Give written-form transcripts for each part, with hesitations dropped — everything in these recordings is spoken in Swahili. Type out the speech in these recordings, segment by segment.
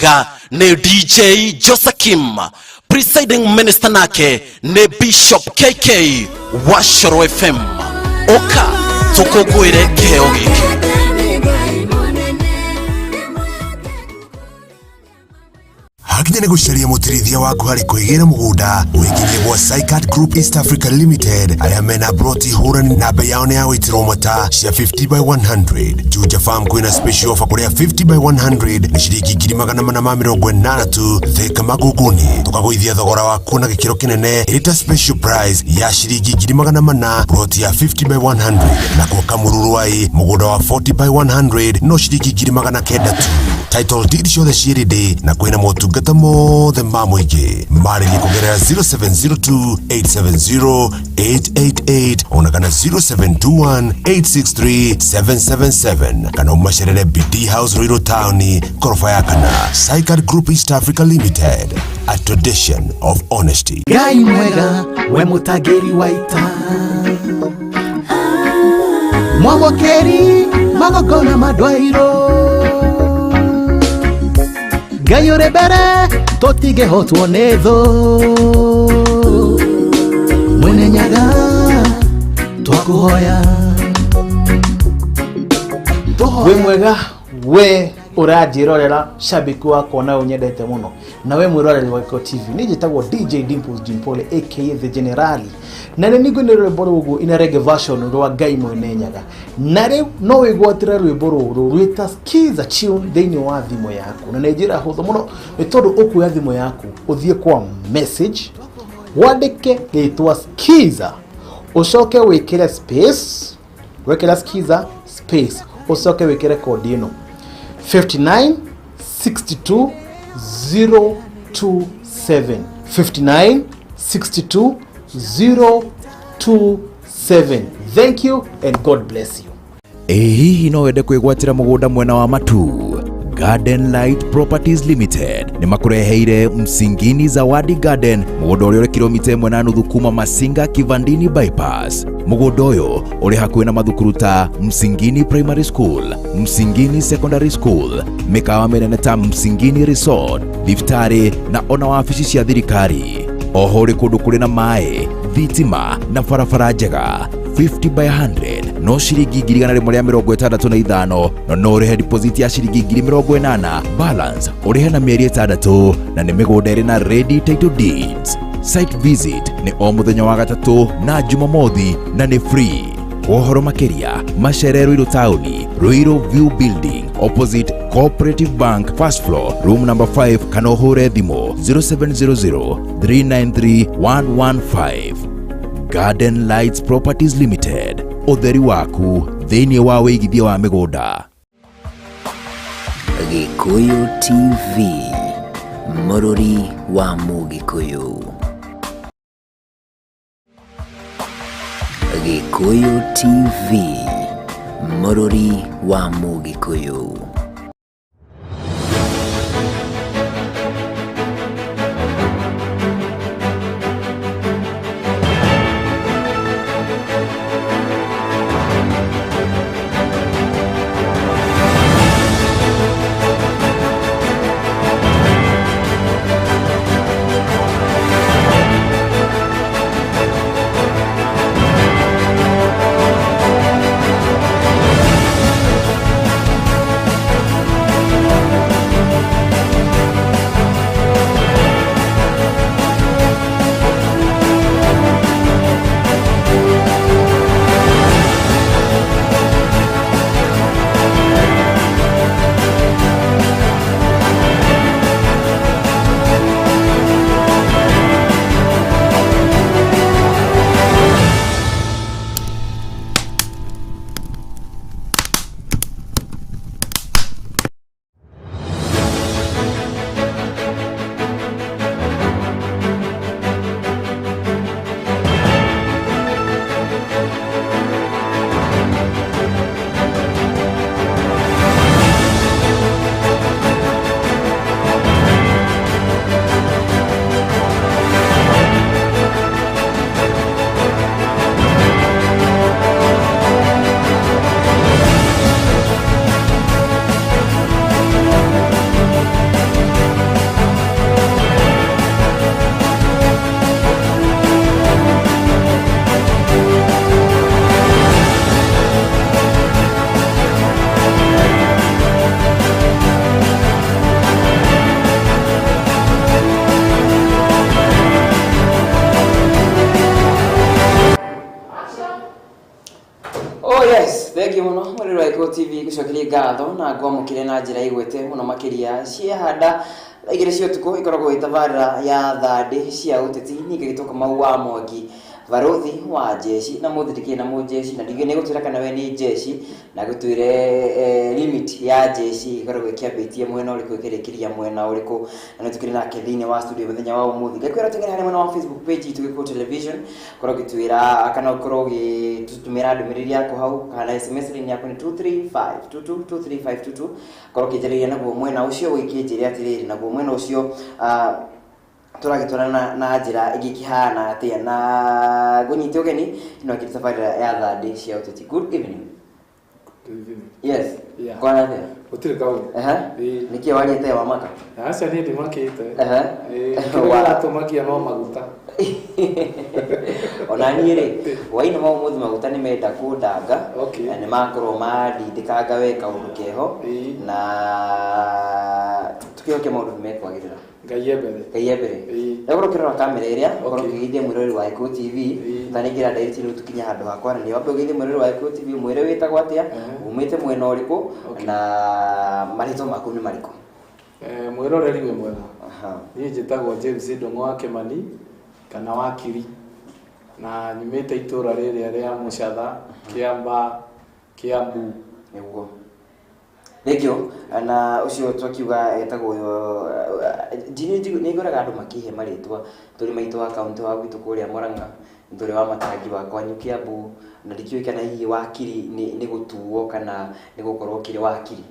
ga ne DJ Josakim, presiding minister nake ne Bishop KK wa Shoro FM. Oka tukugwire keo giki. Hakinya negucaria mutirithia waku hari kuigira mugunda wikirie gwa Saikat Group East Africa Limited aria mena broti hurani na bei yao ya witiro mata cia 50 by 100 Juja Farm kwina special offer kuria 50 by 100 ni shiringi 880 tu theka maguguni tukagoithia thogora waku na gikiro kinene irita special price ya shiringi 800 broti ya 50 by 100 na kwa Kamururuai mugunda wa 40 by 100 no shiringi 900 tu. Title deed show the shiri day na kwina motungata mothe ma muingi marĩrie kugerera 0702870888 ona kana 0721863777 kana umacerere BD House Ruiru Town korofa ya kana. Saikat Group East Africa Limited, a tradition of honesty. Gai mwega we mutageri waita mwamokeri magogona madwairo Gai urebere totige hotwo netho mwene nyaga twakuhoya we mwega we urajirorera shabiki wako na unyendete muno na we mwiroreri wa Iko TV nijitagwo DJ Dimples Jimpole aka the General na nigo ni rwimbo rugu ina reggae version rwa Gai mwene nyaga na riu no wigwatira rwimbo ruru rwita skiza tune thini wa thimo yaku na nejira hutho muno ni tondu ukuya thimo yaku uthie kwa message wandike ritwa skiza ucoke wikire space wekera skiza space ucoke wikire code ino 59 62 027 59 62 027. Thank you and God bless you. Hihi no wende kwigwatira mugunda mwena wa Matu? Garden Light Properties Limited ni makureheire Msingini Zawadi Garden, mugunda uri kilomita 1.5 kuma Masinga Kivandini bypass. Mugunda uyu uri hakuhi na mathukuru ta Msingini Primary School, Msingini Secondary School, mikawa minene ta Msingini Resort, thibitarĩ na ona wabici cia thirikari. Oho uri kundu kuri na mai, thitima na barabara njega. 50 by 100 no shiringi 165 no urihe deposit ya shiringi 80 balance urihe na mieri 6 na ni migunda iri na ready title deeds. Site visit ni o muthenya wa gatatu na Jumamothi na ni free. Wohoro makeria macere Ruiru Town, Ruiru View Building opposite Cooperative Bank first floor room number 5 kanohure thimo 0700 393 115. Garden Lights Properties Limited, utheri waku thĩinĩ wa wĩigithia wa mĩgũnda. Gikuyu TV, mũrũri wa Mũgikuyu. Gikuyu TV, mũrũri wa Mũgikuyu. ngatho na ngwamũkĩre na njĩra igwete mũno makĩria ciehanda igĩrĩ cia ũtukũ ikoragwo ĩtabarĩra ya Thandi cia ũteti ningĩ gĩtũka Kamau wa Mwangi barothi wa jeshi na mũthiriki na mũjeshi na ndigĩ nĩgũtwĩra kana we nĩ jeshi na gũtwĩre limit ya jeshi ikoragwo ĩkĩambĩtie mwena ũrĩkũ ĩkĩrĩkĩria mwena ũrĩkũ na nĩtũkĩrĩ nake thĩinĩ wa studio mũthenya wa ũmũthĩ ngĩkwĩra tũngĩra harĩ mwena wa Facebook page itũ Gĩkũyũ television korwo gĩtwĩra kana ũkorwo gĩtũtũmĩra ndũmĩrĩri yaku hau kana SMS line yaku nĩ 23522 korwo kĩnjarĩria naguo mwena ũcio wĩkĩnjĩre atĩrĩrĩ naguo mwena ũcio turagitwarana na njĩra ĩgĩkĩhana atĩa na gũnyita ũgeni ino akĩrĩ tabarĩra ya Thandi cia ũteti. Good evening. Good evening. Yes. Yeah. Kwana thea. Ũtirĩ kaũndũ. Nĩkĩo wariĩte wa maka. Aca niĩ ndĩmakĩte. Kĩratũmakia no maguta. Ona niĩ rĩ waina maũmũthĩ maguta nĩ menda kũndanga na nĩ makorwo mandindĩkanga we kaũndũ keho na tukĩoke maũndũ nĩ mekwagĩrĩra. Ngai mbere. Ndagũrwo kĩrora kamera ĩrĩa ũkorwo ũkĩgeithia mwĩrori wa Gĩkũyũ TV ta nĩngĩra ndairĩti rĩu tũkinya handũ ha kwaranĩria wambe ũgeithie mwĩrori wa Gĩkũyũ TV mwĩre wĩtagwo atĩa umĩte mwena ũrĩkũ na marĩtwa maku nĩ marĩkũ? Mwĩroreri we mwega. Niĩ njĩtagwo James Ndong'o wa Kĩmani kana wakiri na nyumĩte itũra rĩrĩa rĩa Mũcatha Kĩamba Kĩambu nĩguo. Thengio na ucio twakiuga etagwo nĩngoraga andũ makĩhe marĩtwa tũrĩ maitũ wa kaunti wa gwitũ kũrĩa Mũrang'a tũrĩ wa Matangi wa kwanyu Kĩambu na ndikĩũĩ kana hihi wakiri nĩ gũtuo kana nĩ gũkorwo kĩrĩ wakiri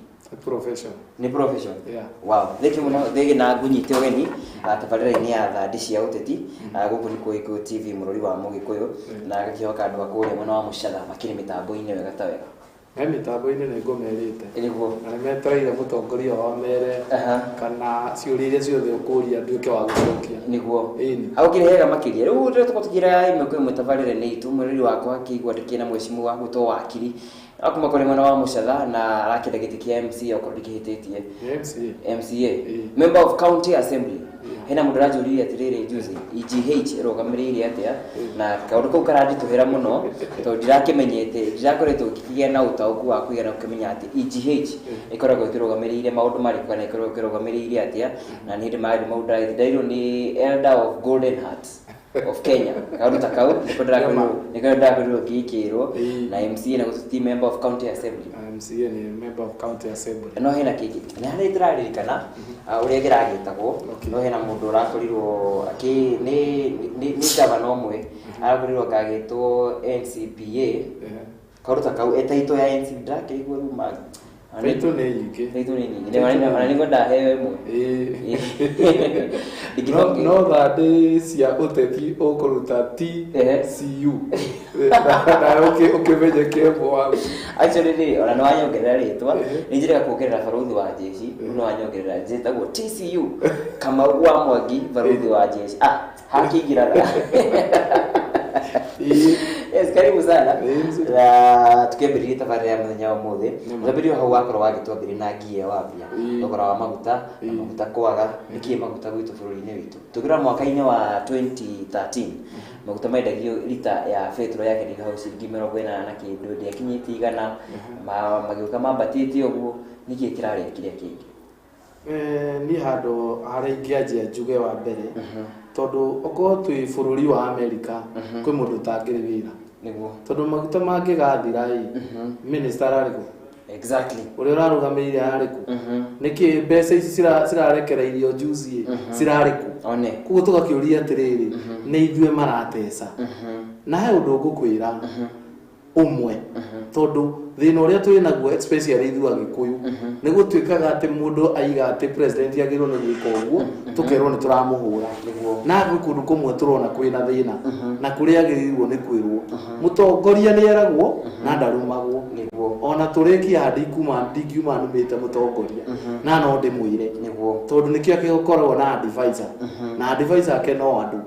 profession. Ni profession. Yeah. Wow. Thengio mũno thegi na ngunyite ũgeni tabarĩra-inĩ ya Thandi cia ũteti gũkũ nĩ Gĩkũyũ TV mũrori wa Mũgĩkũyũ na gakĩhoka andũ akũrĩa mwena wa Mũcatha makĩrĩ mĩtambo-inĩ wega ta wega. He mĩtambo-inĩ nĩ ngũmerĩte nĩguo na nĩmetereire mũtongoria wa mere kana ciũria iria ciothe ũkũria nduĩke wa gũcokia nĩguo hau kĩrĩhega makĩria rĩu tũkorwo tũkĩra imwe kwĩ ĩmwe tabarĩra-inĩ itũ mwĩrori wakwa akĩigua ndĩkĩna mwecimu wa gwĩtwo wakiri akuma kũrĩ mwena wa Mũcatha na arakĩenda gĩtĩ kĩa MCA okorwo ndĩkĩhĩtĩtie MCA Member of County Assembly hena mũndũ aranjũririe atĩrĩrĩ juzi EGH ĩrũgamĩrĩire atĩa na kaũndũ kau karanditũhĩra mũno tondũ ndirakĩmenyete ndirakoretwo ngĩkĩgĩa na ũtaũku wa kũigana gũkĩmenya atĩ EGH ĩkoragwo ĩkĩrũgamĩrĩire maũndũ marĩkũ kana ĩkoragwo ĩkĩrũgamĩrĩire atĩa na nĩ hĩndĩ maũndũ mau ndairwo nĩ Elder of Golden Hearts of Kenya kaũndũ ta kau nĩko ndĩrakorirwo ngĩkĩrwo na MCA na gũtuti Member of County Assembly. MCA nĩ Member of County Assembly no hena kĩngĩ nĩ harĩ ndĩraririkana ũrĩa gĩragĩtagwo no hena mũndũ ũrakorirwo nĩ gavana ũmwe arakorirwo akagĩtwo NCPA kaũndũ ta kau etaitũ ya NCPA ndakĩigua rĩu Taitũ nĩ nyingĩ. Ona nĩguo ndaheo ĩmwe. No Thandi cia ũteti ũkũruta TCU. Na ũkĩmenye kĩmbo wa. Actually ona no wanyongerera rĩtwa nĩ njĩra kuongerera barothi wa jeshi no wanyongerera njĩtagwo TCU Kamau wa Mwangi barothi wa jeshi hakĩingĩraga. Yes, karibu sana. Na tukĩambĩrĩria tabarĩra ya mũthenya wa ũmũthĩ mũthambĩrio hau wakorwo wagĩtwambĩrĩria na ngia wambia thogora wa maguta kwaga nĩkĩĩ maguta gwitũ bũrũri-inĩ witũ tũkĩrora mwaka-inĩ wa 2013 maguta maendagio lita ya betũrũ yakĩrĩga hau ciringi 40 na kĩndũ ndĩakinyĩtie igana magĩũka mambatĩte ũguo nĩkĩĩ kĩrarĩa kĩrĩa kĩngĩ? Niĩ handũ harĩa ingĩanjia njuge wa mbere tondũ okorwo twĩ bũrũri wa Amerika kwĩ mũndũ ũtangĩrĩ wĩra tondũ maguta mangĩgathira minister ararĩkũ exactly ũrĩa ũrarũgamĩrĩire ararĩkũ nĩkĩ mbeca ici cirarekereirio juzi cirarĩkũ koguo tũgakĩũria atĩrĩrĩ nĩ ithuĩ marateca na he ũndũ ngũkwĩra ũmwe tondũ thĩna ũrĩa twĩ naguo especially ithuĩ Agĩkũyũ nĩ gũtuĩkaga atĩ mũndũ aiga atĩ president agĩrĩirwo nĩ gwĩka ũguo tũkerwo nĩ tũramũhũra na gwĩ kũndũ kũmwe tũrona kwĩna thĩna na kũrĩa agĩrĩirwo nĩ kwĩrwo mũtongoria nĩ eragwo na ndarũmagwo ona tũrĩkia ndingiuma nũmĩte mũtongoria na no ndĩmwĩre tondũ nĩkĩo agĩkoragwo na advisor na advisor ake no andũ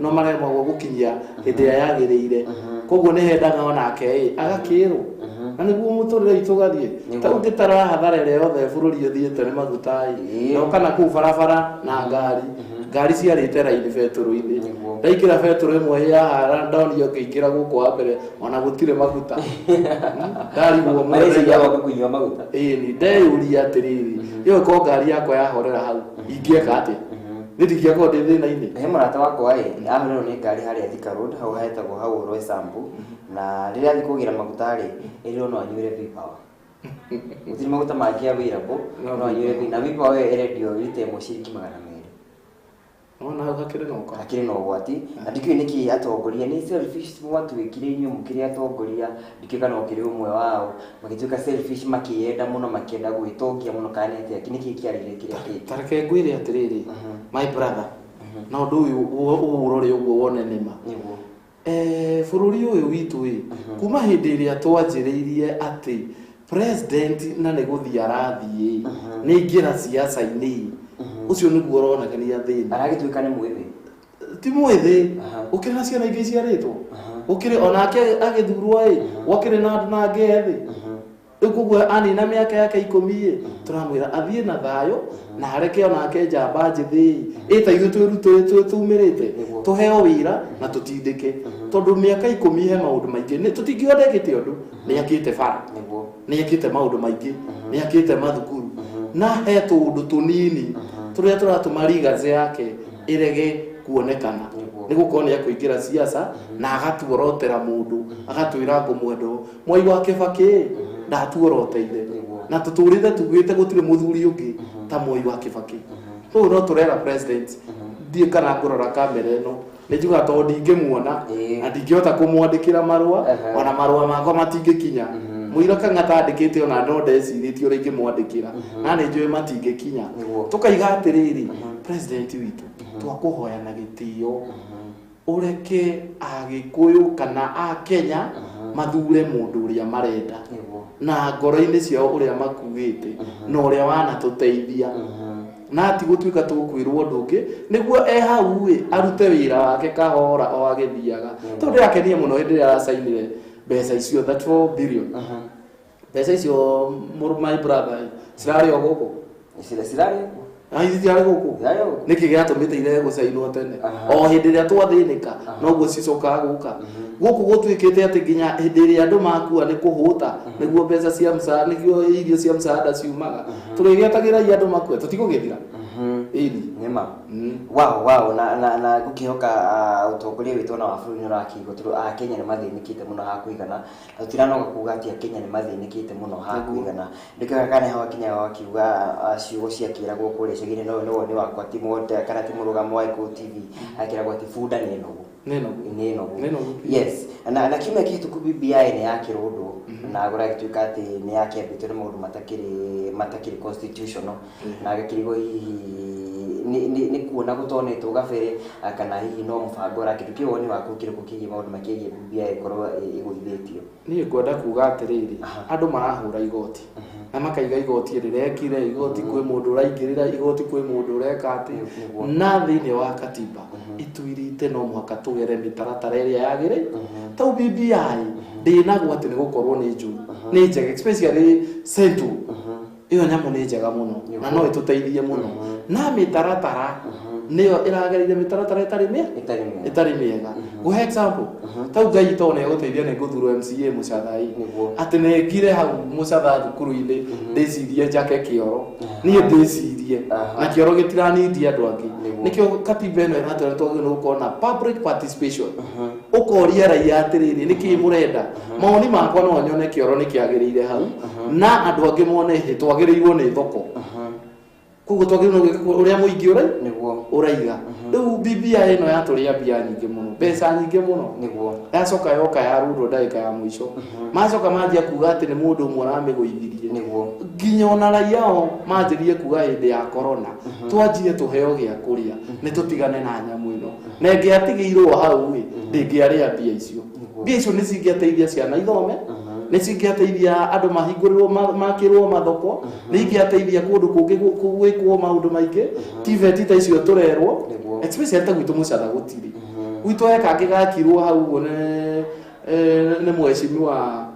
no maremagwo gũkinyia hĩndĩ ĩrĩa yagĩrĩire koguo nĩ hendaga onake agakĩrwo na niguo muturire itugathie ta ungitara hathara ile yothe bururi uthiete ni magutai no kana ku barabara na ngari ciarite raini beturu-ini ndaikira beturu imwe ya hara ndoni ngikira guku wa mbere ona gutire maguta ngari guo mwezi ya kunywa maguta ni ndeyuria atiriri iyo ko ngari yakwa yahorera hau ingieka ati ndikia ko thina-ini he murata wakwa ahorero ni ngari haria Thika Road hau hetagwo hau Roy Sambu na riria thi kugira maguta ri iri no anyuire V-Power gutiri maguta mangĩ available no anyuire na V-Power erendio rite mũciriki 200 ona hakire no gwati na ndikio niki atongoria ni selfish watu wekire inyo mukire atongoria ndikika no kire umwe wao magituika selfish makienda muno makienda gwitongia muno kanete akini kikiarire kire kiki tareke ngwire atiriri my brother na undu uyu urore uguo wone nima bururi uyu witu kuma hindi iria twanjiriirie ati president na ne guthia rathie ni ngira siasa-ini ucio niguo uronekania thina aragituika ni mwithi ti mwithi ukire na ciana ingĩ ciarĩtwo ukire onake agithurwo wakire na andu na ngethi ikuguo anina miaka yake 10 turamwira athie na thayo na areke onake njamba njithi ita ithu twirutĩtwo tumirite tuheo wira na tutindike tondu miaka 10 he maundu maingi ni tutingĩondekete undu ni akite bara ni akite maundu maingi ni akite mathukuru na he tundu tunini turia turatuma ligaze yake irege kuonekana nigukorwo ni akuingira siasa na agatuorotera mundu agatwira ngumwendo Mwai wa Kibaki ndatuoroteire na tuturite tugwite gutire muthuri ungi ta Mwai wa Kibaki no turera president ndie kana ngurora kamera ino nijuga to ndingimuona na ndingihota kumwandikira marua ona marua makwa matingikinya muira kangata andikite ona no ndecirĩtie ũrĩa ingĩmwandĩkĩra na nĩ njũĩ matingĩkinya tukaiga atiriri president witu twakuhoya na gĩtĩo ureke Agĩkũyũ kana a Kenya mathure mũndũ ũrĩa marenda na ngoro-inĩ ciao ũrĩa makugĩte na ũrĩa wanatũteithia na ti gũtuĩka tũkwĩrwo ũndũ ũngĩ nĩguo hau arute wĩra wake kahora o agĩthiaga tondũ ndĩrakenia mũno hĩndĩ ĩrĩa aracainire mbeca icio 34 billion mbeca icio my brother cirarĩ o gũkũ cirarĩ gũkũ nĩkĩ gĩatũmĩte irege gũcainwo tene o hĩndĩ ĩrĩa twathĩnĩka noguo cicokaga gũka gũkũ gũtuĩkĩte atĩ nginya hĩndĩ ĩrĩa andũ makua nĩ kũhũta nĩguo mbeca cia msaada nĩguo irio cia msaada ciumaga tũrĩgĩatagĩrai andũ makue tũtigũgĩthira nima wow na gukihoka utongoria witu na waburi ni rakigo turu a Kenya ni mathinikite muno ha kuigana tutiranoga kuga ati a Kenya ni mathinikite muno ha kuigana ndikaga kana hawa Kenya wakiuga ciugo ciakira guku ri cigire no ni wakwa ti monte kana ti murugamo wa Iko TV akira gwati fuda ni no yes na kimwe kitu ku BBI ni yakira undu na agora gituika ati ni yakembite ni maundu matakiri constitutional na gakirigo ni kuona gutonetwo gabere kana hihi no mubango ra kindu kiwoni waku kiriku kigi maundu makigie BBI korwo iguithitio ni ngwenda kuga atiriri andu marahura igoti na makaiga igoti rirekire igoti kwi mundu uraingirira igoti kwi mundu ureka ati na thiini wa katiba ituirite no muhaka tugere mitaratara iria yagire tau BBI ndinagwo ati ni gukorwo ni njuru ni njega especially central iyo nyamu ni njega muno na no ituteithie muno na mitaratara niyo iragerire mitaratara itari miega guhe example tau ngai tone guteithia ni guthurwo MCA mucathai ati ne ngire hau mucatha thukuru-ini ndicirie njake kioro nie ndicirie na kioro gitiranindi andu angi nikio katiba ino iratwira twagire gukona public participation ukoria raia atiriri niki murenda maoni makwa no nyone kioro nikiagirire hau na andu angi mone hitwagirirwo ni thoko kugo twagirwo uria muingi uraiga riu BBI ino yaturia bia nyingi muno mbeca nyingi muno niguo yacoka yoka yarurwo ndagika ya mwisho macoka manjia kuga ati ni mundu umwe aramiguithirie niguo nginya ona raia o manjirie kuga hindi ya corona twanjire tuheo gia kuria ni tutigane na nyamu ino na ngiatigirwo hau ndingiaria bia icio ni cingiateithia ciana ithome ni cingiateithia andu mahingũrĩrwo makĩrwo mathoko ni ingiateithia kũndũ kũngĩ gwĩkwo maũndũ maingĩ TVET ta icio turerwo especially ta gwitũ mucatha gũtirĩ gwitũ eka ngĩgakirwo hau nĩ mheshimiwa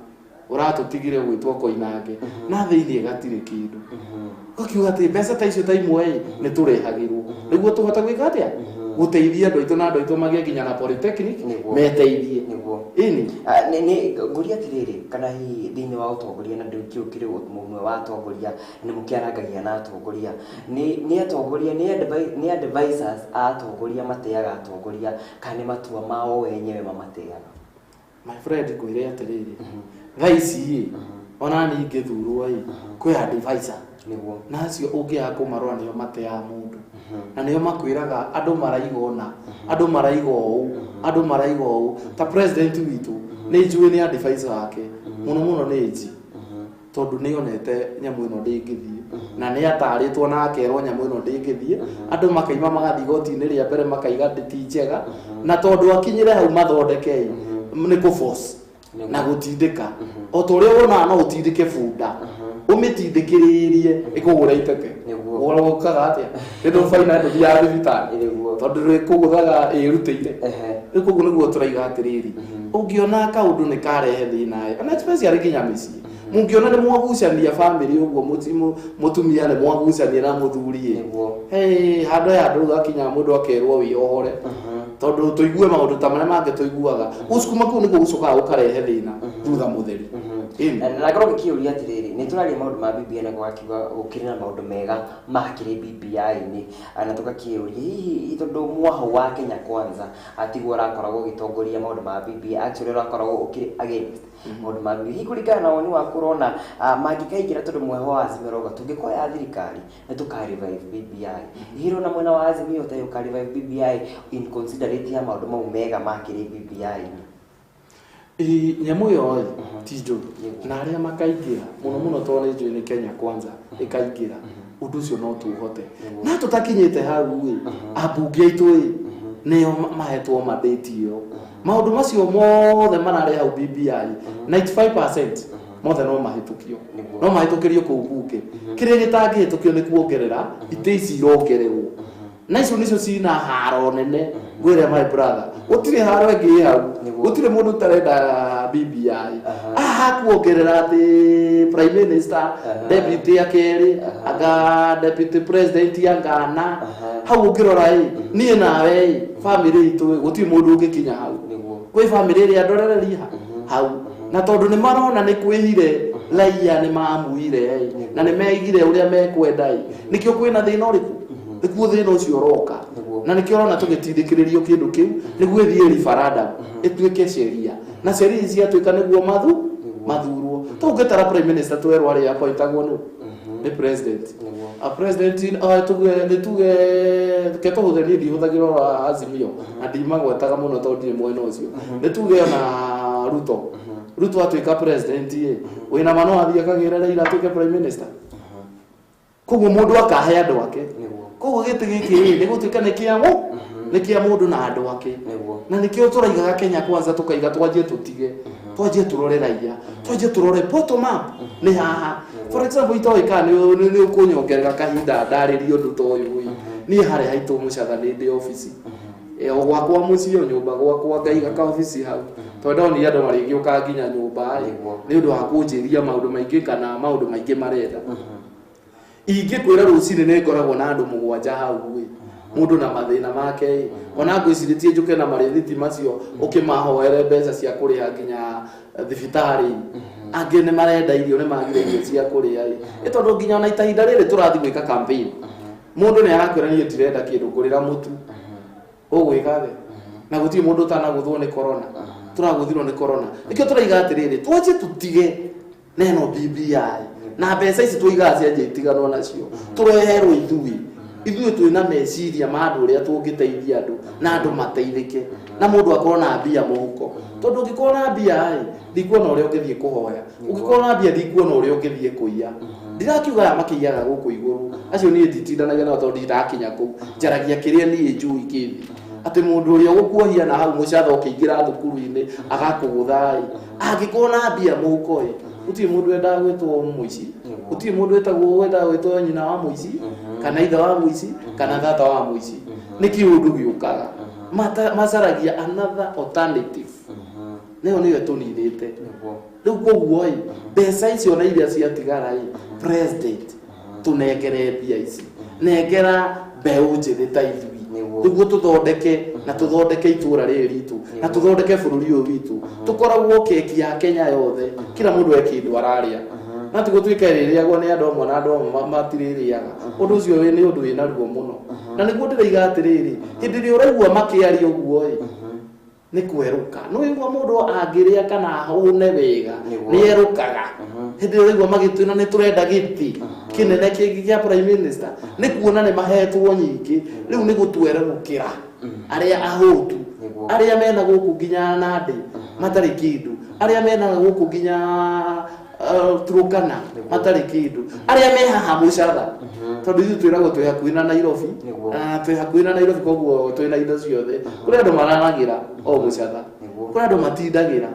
uratutigire gwitwo koinange na thiini gatire kindu ukiuga ati mbeca ta icio ta imwe ni turehagirwo niguo tuhota gwika atia guteithia andu aitu na andu aitu magie nginya na polytechnic meteithie ini ni nguria tiriri kana hi thiini wa utongoria na ndiukire mumwe wa atongoria ni mukiarangagia na atongoria ni atongoria ni advisors a atongoria mateaga atongoria kana matua mao wenyewe mamateaga. My friend ngwire atiriri thaici ona ni ngithurwo kwi advisor niguo nacio ungia kumarwa nio matea mundu na nio makwiraga andu maraigona andu maraigo ta president witu ni njui ni advisor wake muno ni nji tondu ni onete nyamu ino ndingithie na ni ataritwo na akerwo nyamu ino ndingithie andu makaima magathi goti-ini ria mbere makaiga nditi njega na tondu akinyire hau mathondeke ni ku force na gutindika o toria wona no utindike bunda umitindikiririe ikugura itete urokaga atia ndu faina ndu ya thibitari tondu rikuguthaga irutire rikugu niguo turaiga atiriri ungiona kaundu ni karehe thina na especially kinya misi mungiona ni mwagucania family uguo mutumia ni mwagucania na muthuri handu ya andu gakinya mundu akerwo wi ohore tondu tuigue maundu ta maria mange tuiguaga ucukuma ku niguo gucokaga ukarehe thina thutha mutheri na ngoro gikiuria atiriri ni turaria maundu ma BBI na gwakiuga gukiri na maundu mega makiri BBI ni na tugakiuria hihi tondu mwaho wa Kenya Kwanza atigwo rakoragwo gitongoria maundu ma BBI actually rakoragwo ukiri against maundu ma BBI hihi kuringana na woni waku urona mangikaingira tondu mweho wa Azimio uga tungikoya thirikari na tukarivive BBI hiro na mwena wa Azimio ta ukarivive BBI in considerate ya maundu mau mega makiri BBI nyamu yo tijo na aria makaingira muno tone njui ni Kenya Kwanza ikaingira undu ucio no tuhote na tutakinyite hau abunge aitu nio mahetwo mandate yo maundu macio mothe marare hau BBI 95% mothe no mahitukirio ku bunge kiria gitangihtukio ni kuongerera ite ici irongererwo na icio nicio cina haro nene gwire my brother utire haro engi hau utire mundu tarenda BBI kuongerera ati prime minister deputy akeri aga deputy president angana hau ukirora nie nawe family itu gutire mundu ungikinya hau kwi family iri andorereri hau na tondu ni marona ni kwihire raia ni mamuire na ni meigire uria mekwenda nikio kwina thina uriku niguo thina ucio roka na nikio rona tugitindikiririo kindu kiu niguo ithie referendum ituike sheria na sheria ici atuika niguo mathurwo to ungetara prime minister twerwo ari appointagwo no ni president a president tuge keto hutheri ndihuthagira Azimio na ndimagwetaga muno tondu ni mwena ucio ni tuge na Ruto atuika president wina mano athie kagira Raila atuike prime minister koguo mundu akahe andu ake koguo giti giki ni gutuika ni kia mundu na andu ake na nikio turaigaga Kenya Kwanza tukaiga twaje tutige twaje turore raia twaje turore bottom up ni haha for example itoikani ni ukunyongerera kahinda ndaririo ndu toyu ni hari haitu mucatha ndi office gwakwa mucio nyumba gwakwa ngaiga ka office hau tondu ni andu marigiuka nginya nyumba ni undu wa kunjiria maundu maingi kana maundu maingi marenda ingikwira rucini ni ngoragwo na andu 7 hau mundu na mathina make ona ngwiciritie njuke na marithiti macio ukimahoere mbeca cia kuriha nginya thibitari angi ni marenda irio ni magire irio cia kuriha tondu nginya ona itahinda riri turathi gwika campaign mundu ni arakwira ni tirenda kindu ngurira mutu ugwikaga na gutie mundu tanaguthwo ni corona turaguthirwo ni corona nikio turaiga atiriri twaje tutige neno BBI na mbeca ici twiga cia njitigano nacio tureherwo ithuĩ twina meciria ma andu uria tungiteithia andu na andu mateithike na mundu akorwo na mbia muhuko tondu ungikorwo na mbia ndikuona uria ungithie kuhoya ungikorwo na mbia ndikuona uria ungithie kuiya ndirakiuga makiyaga guku iguru acio nie nditindanagia na tondu ndirakinya ku njaragia kiria nie njui kithi ati mundu uria gukuohia na hau mucatha ukiingira thukuru-ini agakugutha angikorwo na mbia muhuko uti mundu enda gwetwo muici uti mundu etagwo gwetwo nyina wa muici kana ithe wa muici kana tata wa muici niki undu giukaga macaragia another alternative Neo niyo tunirite. Riu koguo mbeca icio na iria ciatigara president tunengere mbia ici. Nengera mbeũ njĩthĩ ta ithuĩ. Nĩguo tuthondeke na tuthondeke itũra rĩrĩ ritũ na tuthondeke bũrũri ũyũ witũ. Tukoragwo keki ya Kenya yothe kila mũndũ ekĩndũ araria. Na tigutuika rĩrĩagwo nĩ andũ amwe na andũ amwe matirĩrĩaga. Ũndũ ũcio nĩ ũndũ wĩna ruo mũno. Na nĩguo ndĩraiga atĩrĩrĩ, hĩndĩ ĩrĩa ũraigua makĩaria ũguo nĩ kweruka. No igua mũndũ angĩrĩa kana ahũne wega nĩ erukaga. Hĩndĩ ĩrĩa ũraigua magĩtwĩna nĩ tũrenda gĩtĩ kĩnene kĩngĩ kĩa prime minister nĩ kuona nĩ mahetwo nyingĩ. Rĩu nĩ gũtwererũkĩra arĩa ahũtu, arĩa mena gũkũ nginya Nandi matarĩ kĩndũ, arĩa mena gũkũ nginya Turukana matarĩ kĩndũ, arĩa me haha Mũcatha tondũ ithuĩ twĩragwo twĩ hakuhĩ na Nairobi, twĩ hakuhĩ na Nairobi koguo twĩna indo ciothe. Kũrĩ andũ mararagĩra o Mũcatha, kũrĩ andũ matindagĩra,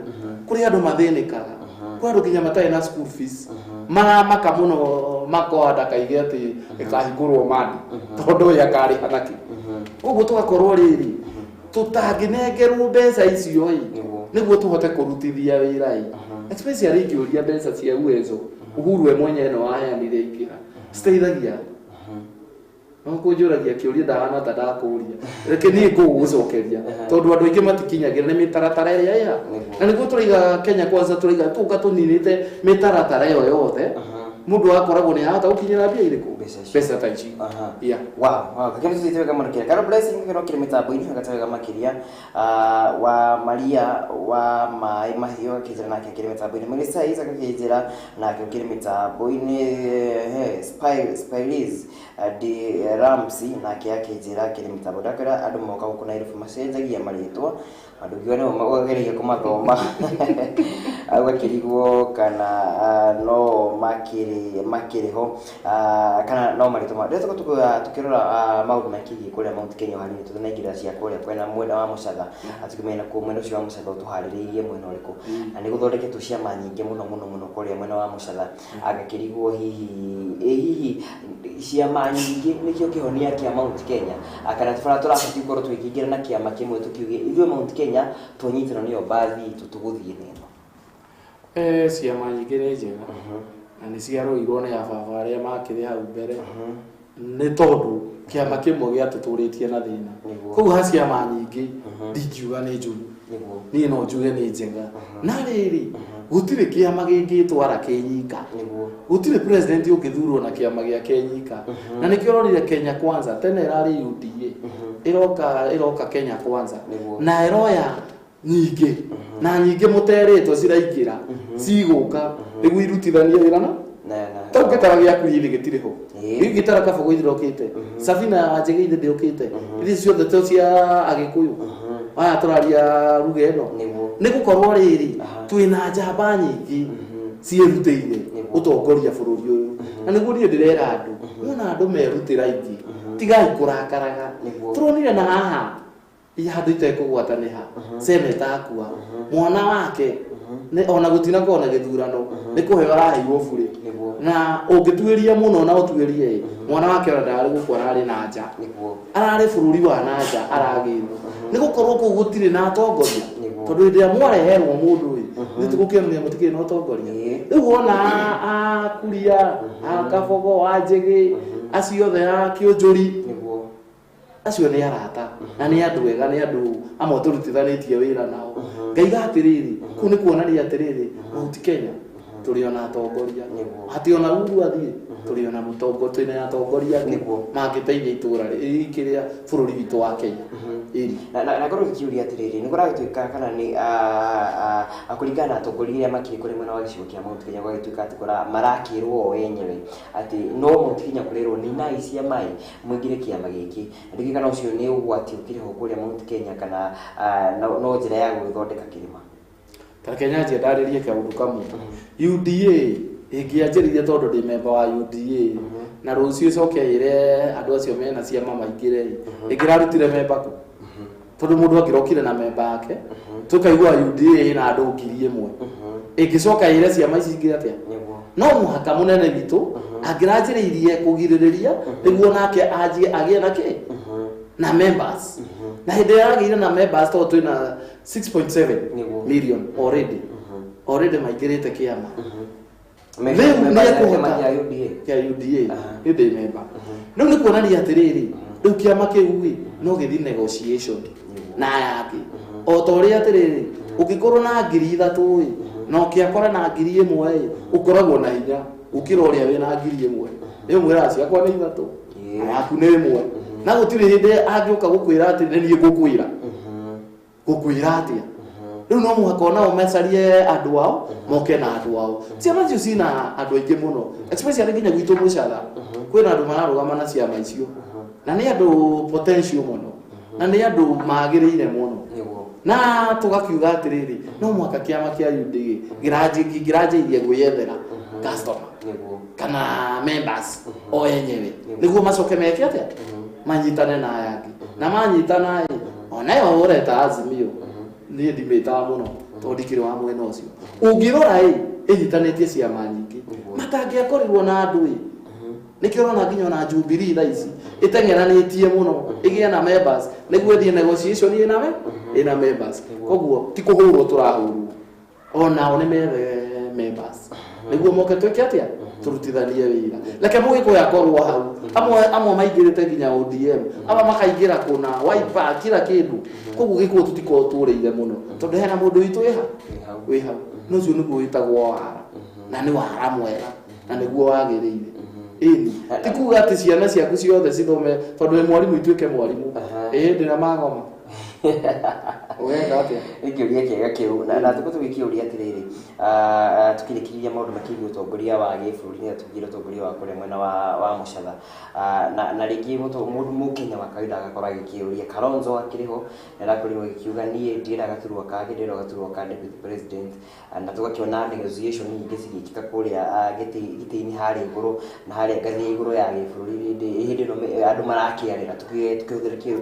kũrĩ andũ mathĩnĩkaga, kũrĩ andũ nginya matarĩ na school fees maramaka mũno makoanda kaige atĩ ĩkahingũrwo mandi tondũ ũyũ akarĩha naki. Ũguo tũgakorwo rĩrĩ tũtangĩnengerwo mbeca icio nĩguo tũhote kũrutithia wĩra especially ingĩũria mbeca cia uwezo Uhuru mwenye no aheanire ingĩra citeithagia. No kũnjũragia kĩũria ndahana ta ndakũria reke niĩ ngũgũcokeria tondũ andũ aingĩ matikinyagĩra nĩ mĩtaratara ĩrĩa ĩha. Na nĩguo tũraiga Kenya Kwanza tũraiga tũka tũninĩte mĩtaratara ĩyo yothe mundu akoragwo ni ahota gukinyira mbia iriku pesa ta ici. Wow kama sisi tuweka marikira kana blessing kero kile mitambo-ini agataweka makiria wa Maria wa mai mahio kijana nake kile mitambo-ini Melissa Isa kakijira na kile mitambo-ini Spilis di Ramsey na kijira kile mitambo dakara adu moka kuna ile macenjagia maritwa andu gione magageriye kumathoma agakirigwo kana no makiriho kana no marituma rĩrĩa tukirora maũndũ makĩgiĩ kũrĩa Mount Kenya hanini tũnaingĩra cia kũrĩa kwena mwena wa Mũcatha atukimena ku mwena ũcio wa Mũcatha tuharĩrĩirie mwena ũrĩkũ na nĩ gũthondeketwo ciama nyingĩ mũno kũrĩa mwena wa Mũcatha agakĩrigwo hihi ciama nyingĩ nĩkĩo kĩhonia kĩa Mount Kenya kana tũrabatiĩ gũkorwo twĩkĩingĩra na kĩama kĩmwe tukiuge ithuĩ Mount Kenya tunyitĩrwo nĩyo bathi tũtũgũthiĩ neno. Ciama nyingĩ nĩ njega na nĩ ciarũirwo nĩ ababa arĩa makĩrĩ hau mbere nĩ tondũ kĩama kĩmwe gĩatũtũrĩtie na thĩna. Koguo ha ciama nyingĩ ndingiuga nĩ njũru, niĩ no njuge nĩ njega. Na rĩrĩ gũtirĩ kĩama gĩngĩtwara Kenyika, gũtirĩ president ũngĩthurwo na kĩama gĩa Kenyika. Na nĩkĩo ũronire Kenya Kwanza tene ĩrarĩ UDA ĩroka Kenya Kwanza na ĩroya nyingĩ na nyingĩ mũterĩtwo ciraingĩra cigũka nĩguo irutithanie wĩra na tau gĩtara gĩaku gĩthĩ gĩtirĩ ho gĩtara kabogo ithirokĩte Sabina Njegĩithĩ ndĩũkĩte iria ciothe to cia Agĩkũyũ aya tũraria ruga ĩno nĩ gũkorwo rĩrĩ twĩna njamba nyingĩ ciĩrutĩire ũtongoria bũrũri ũyũ. Na nĩguo niĩ ndĩrera andũ wona andũ merutĩra ingĩ tigai kũrakaraga. Tũronire na haha handũ itekũgwatanĩha seneta akua mwana wake ona gũtina kona gĩthurano nĩ kũheo araheirwo bure na ũngĩtuĩria mũno na ũtuĩrie mwana wake ona ndarĩ gũkũ ararĩ na nja ararĩ bũrũri wa na nja aragĩrwo nĩ gũkorwo kũu gũtirĩ na atongoria tondũ hĩndĩ ĩrĩa mwareherwo mũndũ ũyũ nĩ tũgũkĩmenya mũtikĩrĩ na ũtongoria. Rĩu wona akuria akabogo Njegĩ acio othe a Kĩũnjũri acio nĩ arata na nĩ andũ ega, nĩ andũ amwe tũrutithanĩtie wĩra nao. Ngaiga atĩrĩrĩ kũu nĩ kuonania atĩrĩrĩ Mount Kenya tũrĩ ona atongoria hati ona Uhuru athiĩ tũrĩ ona mũtongoria twĩna atongoria mangĩteithia itũra rĩkĩrĩa bũrũri witũ wa Kenya. Na ngorwo ngĩkiuria atĩrĩrĩ nĩ kũragĩtuĩka kana nĩ kũringana na atongoria arĩa makĩrĩ kũrĩ mwena wa gĩcigo kĩa Mount Kenya gwagĩtuĩka atĩ marakĩrwo o wenyewe atĩ no Mount Kenya kũrerwo nĩ nai cia maĩ mũingĩre kĩama gĩkĩ ndĩgĩ kana ũcio nĩ ũgwati ũkĩrĩ ho kũrĩa Mount Kenya kana no njĩra ya gũthondeka kĩrĩma. Kenya ndarĩrie kaũndũ kamwe UDA ĩngĩanjĩrĩire tondũ ndĩ member wa UDA na rũciũ ĩcokeire andũ acio mena ciama maingĩre ĩngĩrarutire member kũ tondũ mũndũ angĩrokire na member yake tũkaigua UDA na andũ 1,000 ĩngĩcokeire ciama ici ingĩ atĩa. No mũhaka mũnene witũ angĩranjĩrĩirie kũgirĩrĩria nĩguo nake anjie agĩe na kĩ na members na hindi yagire na members to twina 6.7 million already maigirite kiama leo ni kuhota ya UDA hindi member no ni kuonania atiriri riu kiama kiu no githi negotiation na yake o tori atiriri ukikorwo na ngiri 3 no kiakora na ngiri 1 ukoragwo na hinya ukira uria wina ngiri 1 iyo mwira ciakwa ni 3 yaku ni 1 na gutire hindi angioka gukwira ati ni gukwira atia riu no muhakona umecarie andu ao moke na andu ao ciama icio cina andu aingi muno especially nginya gwitu mucatha kwina andu mararugama na ciama icio na ni andu potential muno na ni andu magirire muno na tugakiuga atiriri no mwaka kiama kia UDA girajirie gwiyethera customer kana members o yenyewe niguo macoke meke atia manyitane na ayaki na manyitana onayo oreta azimio ni ndimeta muno tondikire wa mwena ucio ungirora inyitanĩtie ciama nyingĩ matangĩakorirwo na andũ nikirona nginya na Jubilee thaisi itengeranĩtie muno igĩa na members nĩguo thie negotiation ina members koguo ti kũhũrwo tũrahũrwo ona one members nĩguo moke twĩke atia turutithanie wĩra leke mũgĩkũ yakorwo hau amwe maingĩrĩte nginya ODM ama makaingĩra kuna Wiper kila kindu koguo gĩkũ tutiko tũrĩire muno tondũ hena mũndũ witũ wĩ hau no cio nĩguo wĩtagwo wara na nĩ wara mwega na nĩguo wagĩrĩire ti kuga ati ciana ciaku ciothe cithome tondũ mwarimũ ituĩke mwarimũ ndĩna magoma ikiuria kiega kiu na tugikiuria atiriri tukirikiria maundu makiri utongoria wa gĩbũrũri na tugira utongoria wa kũrĩa mwena wa Mũcatha na rĩngĩ mũndũ mũkenya wa kawaida agakorwo agĩkiuria Kalonzo akiriho na ndakorirwo gikiuga niĩ ndĩra gaturwa kage ndĩra gaturwa ka deputy president na tugakiona negotiation nyingĩ cigĩkĩka kũrĩa gĩtĩ-inĩ harĩa igũrũ na harĩa ngathĩ igũrũ ya gĩbũrũri hĩndĩ ĩno andũ marakĩarĩra tukĩhũthĩra kiugo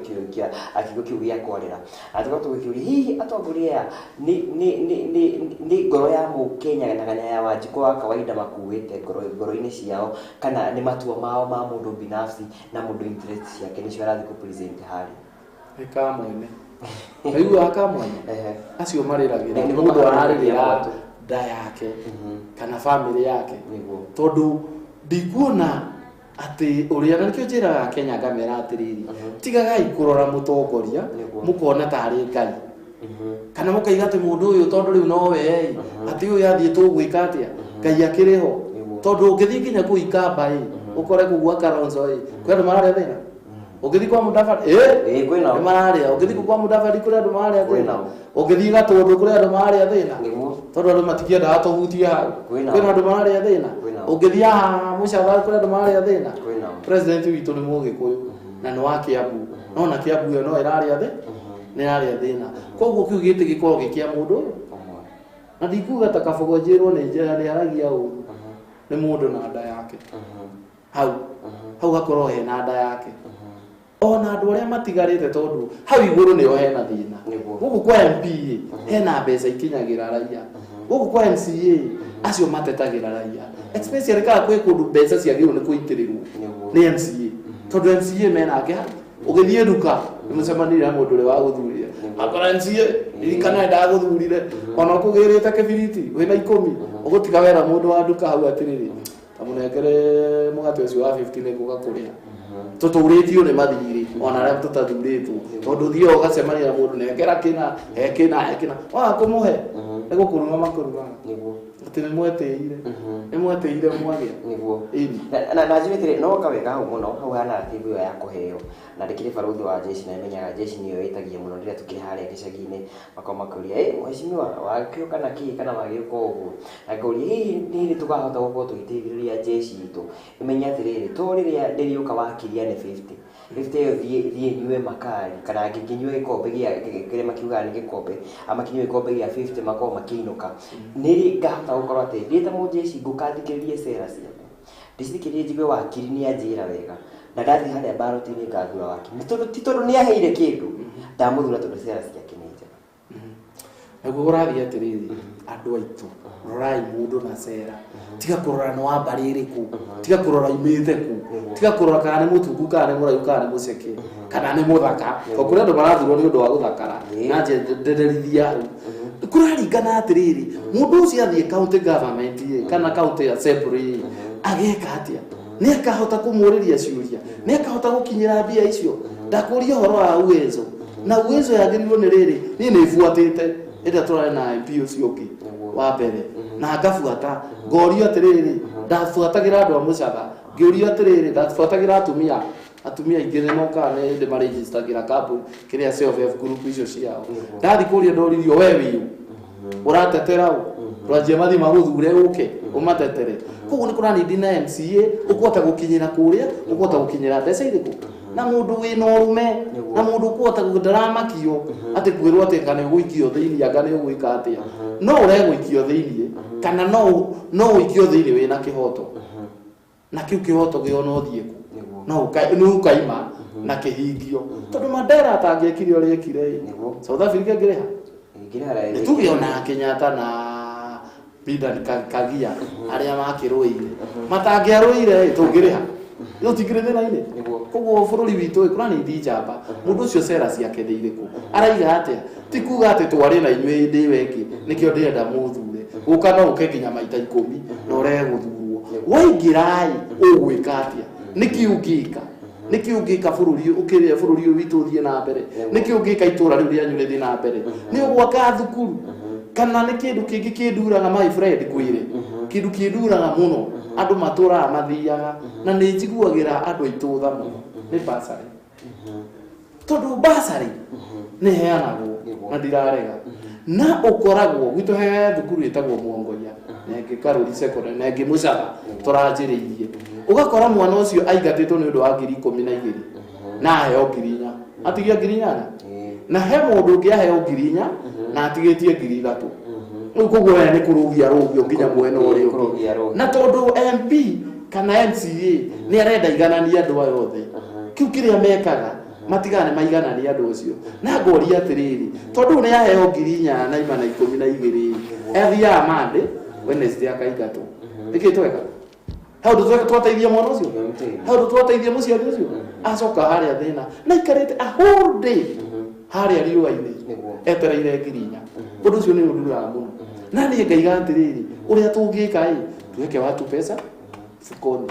kiu gĩa kwarĩra atuka tugikiuria hihi atongoria ni ngoro ya Mũkenya na kana ya Wanjikũ wa kawaida makuĩte ngoro-inĩ ciao kana ni matua mao ma mũndũ binafsi na mũndũ interest ciake nicio arathi ku present hari ikamwene ayu akamwene acio marĩragĩra ni mũndũ ararĩrĩra nda yake kana family yake tondu ndikuona ati uria na nikio njiraga Kenya ngamera atiriri tigagai kurora mutongoria mukona tari ngai kana mukaiga ati mundu uyu tondu riu no we ati uyu yathie tugwika atia ngai akiriho tondu ungithi nginya kuikamba ukore kugwa Kalonzo kwenda mararia thina ungithi kwa Mudavadi kwina mararia ungithi kwa Mudavadi kuri andu mararia thina ungithi gatundu kuri andu mararia thina tondu andu matikienda atuhutia hau kwina andu mararia thina ungithi Mũcatha kuri andu mararia thina president witu ni Mũgĩkũyũ na ni wa Kiambu no na Kiambu no iraria ni iraria thina koguo kiu gĩtĩ gĩkorwo gĩkia mũndũ na ndikuga ta kabogo njĩrwo nĩ njĩra nĩ aragia ũru nĩ mũndũ na nda yake hau hakorwo hena nda yake ona andu aria matigarite tondu hau iguru nio hena thina guku kwa MP hena mbeca ikinyagira raia guku kwa MCA acio matetagira raia especially kana kwe kundu mbeca ciagirwo ni kuitirirwo ni MCA tondu MCA menake ugithie duka nimucemanire mundu uri wa guthurire akora MCA irikana ndaguthurire ona kugirite kibiriti wina 10 ugutiga wera mundu wa duka hau atiriri tamunekere mugate ucio wa 15 niguga kuria tuturitio ni mathiri ona aria tutathuritwo tondu thio ugacemania na mundu nekera kina ekina wa kumuhe nigukuruma makuruma niguo ati ni mweteire mwagia niguo na njimithire no kawega hau muno hau hana tibu ya kuheo na ndikire baruthi wa jeshi na imenyaga jeshi niyo itagia muno rĩrĩa tukiri haria gĩcagi-inĩ makomakuria mheshimiwa wakio kana ki kana magĩuka ũguo na ngauria hihi ni tukahota gũkorwo tũgĩteithĩrĩria jeshi itũ imenya atĩrĩrĩ to rĩrĩa ndĩriũka wakiria nĩ 50 yo thie nyue makari kana nginyue gĩkombe gĩa kĩrĩa makiuga nĩ gĩkombe ama kinyue gĩkombe gĩa 50 makao makĩinũka nĩ ngahota gũkorwo atĩ ndĩta mũjeshi ngũkathikĩrĩrie cera ciaku ndicithikĩrĩrie njigue wakiri nĩ anjĩra wega na ndathi harĩa mbaroti-inĩ ngathura wakiri ti tondũ nĩ aheire kĩndũ ndamũthura tondũ cera ciake nĩ njega naguo ũrathiĩ atĩrĩrĩ andũ aitũ rorai mũndũ na cera tiga kũrora nĩ wa mbarĩ ĩrĩkũ tiga kũrora imĩte ku tiga kũrora kana nĩ mũtungu kana nĩ mũraihu kana nĩ mũceke kana nĩ mũthaka o kũrĩa andũ marathurwo nĩ ũndũ wa gũthakara na njenderithia kũraringana atĩrĩrĩ mũndũ ũcio athiĩ county government kana county assembly ageka atĩa nĩ akahota kũmũrĩria ciũria nĩ akahota gũkinyĩra mbia icio ndakũria ũhoro wa uwezo na uwezo yagĩrirwo nĩ rĩrĩ niĩ nĩ ibuatĩte ĩrĩa tũrarĩ na MP ũcio ũngĩ wa mbere na ngabuata ngorio atĩrĩrĩ ndabuatagĩra andũ a mũcatha ngĩũrio atĩrĩrĩ ndabuatagĩra atumia aingĩ nĩ mokaga nĩ ndĩ marĩgĩstagĩra kambuni kĩrĩa self-help group icio ciao ndathi kũria ndoririo we wĩũ ũratetera ũ twanjie mathi magũthure ũke ũmatetere koguo nĩ kũranindi na MCA ũkũhota gũkinyĩra kũrĩa ũkũhota gũkinyĩra mbeca irĩkũ na mũndũ wĩna ũrũme na mũndũ ũkũhota gũndaramakio atĩ kwĩrwo atĩ kana ũgũikio thĩinĩ anga nĩ ũgwĩka atĩa no ũregũikio thĩinĩ kana no ũikio thĩinĩ wĩna kĩhoto na kĩu kĩhoto gĩo no thiĩ ku no ũkaima na kĩhingio tondũ Mandela atangĩekire ũrĩa ekire South Africa ngĩrĩha nĩ tuge ona Kenyatta na Biden Kagia arĩa makĩrũire matangĩarũire tũngĩrĩha yo tigire thĩna-inĩ koguo bũrũri witũ ĩkũra nĩ ndi njamba mũndũ ũcio cera ciake nĩ irĩkũ araiga atĩa ti kuga atĩ twarĩ na inyuĩ ndĩ wengĩ nĩkĩo ndĩrenda mũthure gũka no ũke nginya maita 10 na ũregũthurwo waingĩrai ũgwĩka atĩa nĩkĩ ũngĩka bũrũri ũkĩrĩa bũrũri ũyũ witũ ũthiĩ na mbere nĩkĩ ũngĩka itũra rĩu rĩanyu rĩthiĩ na mbere nĩ ũgwaka thukuru kana nĩ kĩndũ kĩngĩ kĩnduraga my friend kwĩre kĩndũ kĩnduraga mũno andũ matũraga mathiaga na nĩ njiguagĩra andũ aitũ tha mũno nĩ basarĩ tondũ basarĩ nĩ heanagwo na ndirarega na ũkoragwo gwitũ he thukuru ĩtagwo Mwongoia na ĩngĩ Karuri secondary na ĩngĩ Mũcatha tũranjĩrĩirie ũgakora mwana ũcio aingatĩtwo nĩ ũndũ wa 12,000 na aheo 4,000 atigia 4,000 na he mũndũ ũngĩ aheo 4,000 na atigĩtie 3,000 rĩu koguo we nĩ kũrũgia rũgio nginya mwena ũrĩa ũngĩ na tondũ MP kana MCA nĩ arenda iganania andũ aya othe kĩu kĩrĩa mekaga matigane maiganania andũ ũcio na ngoria atĩrĩrĩ tondũ nĩ aheo 4,000 na 112 athiaga Monday Wednesday akaingatwo nĩkĩ tweka hau twateithia mwana ũcio hau twateithia mũciari ũcio acoka harĩa thĩna na ikarĩte a whole day harĩa riũa-inĩ etereire 4,000 ũndũ ũcio nĩ ũnduraga mũno na niĩ ngaiga atĩrĩrĩ ũrĩa tũngĩka tuweke watu pesa fukoni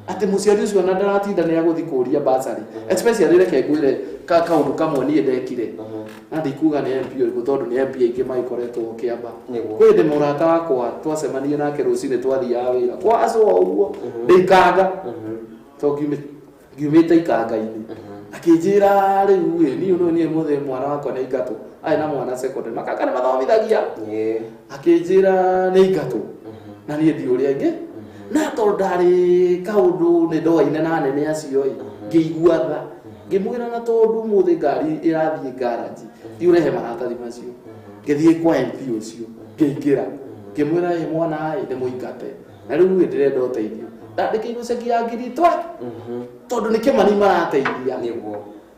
atĩ mũciari ũcio na ndaratinda nĩ agũthi kũria basarĩ especially reke ngwĩre kaũndũ kamwe niĩ ndekire na ndikuga nĩ MP ũrĩkũ tondũ nĩ MP aingĩ maikoretwo kĩamba kwĩ ndĩ mũrata wakwa twacemanie nake rũcinĩ twathiaga wĩra kwacũa ũguo ndĩikanga to ngiumĩte ikanga-inĩ akĩnjĩra rĩu niĩ mũthee mwana wakwa nĩ ingatũ arĩ na mwana secondary makanga nĩ mathomithagia akĩnjĩra nĩ ingatũ na niĩ ndi ũrĩa ingĩ na tondũ ndarĩ kaũndũ nĩ ndoaine na anene acio ngĩigua tha ngĩmwĩra na tondũ mũthĩ ngari ĩrathiĩ garage ndiũrehe maratathi macio ngĩthiĩ kwa MP ũcio ngĩingĩra ngĩmwĩra mwana nĩ mũingate na rĩu ndĩrenda ũteithio ndandĩkĩirwo ceki ya 1,000 tondũ nĩ Kĩmani marateithia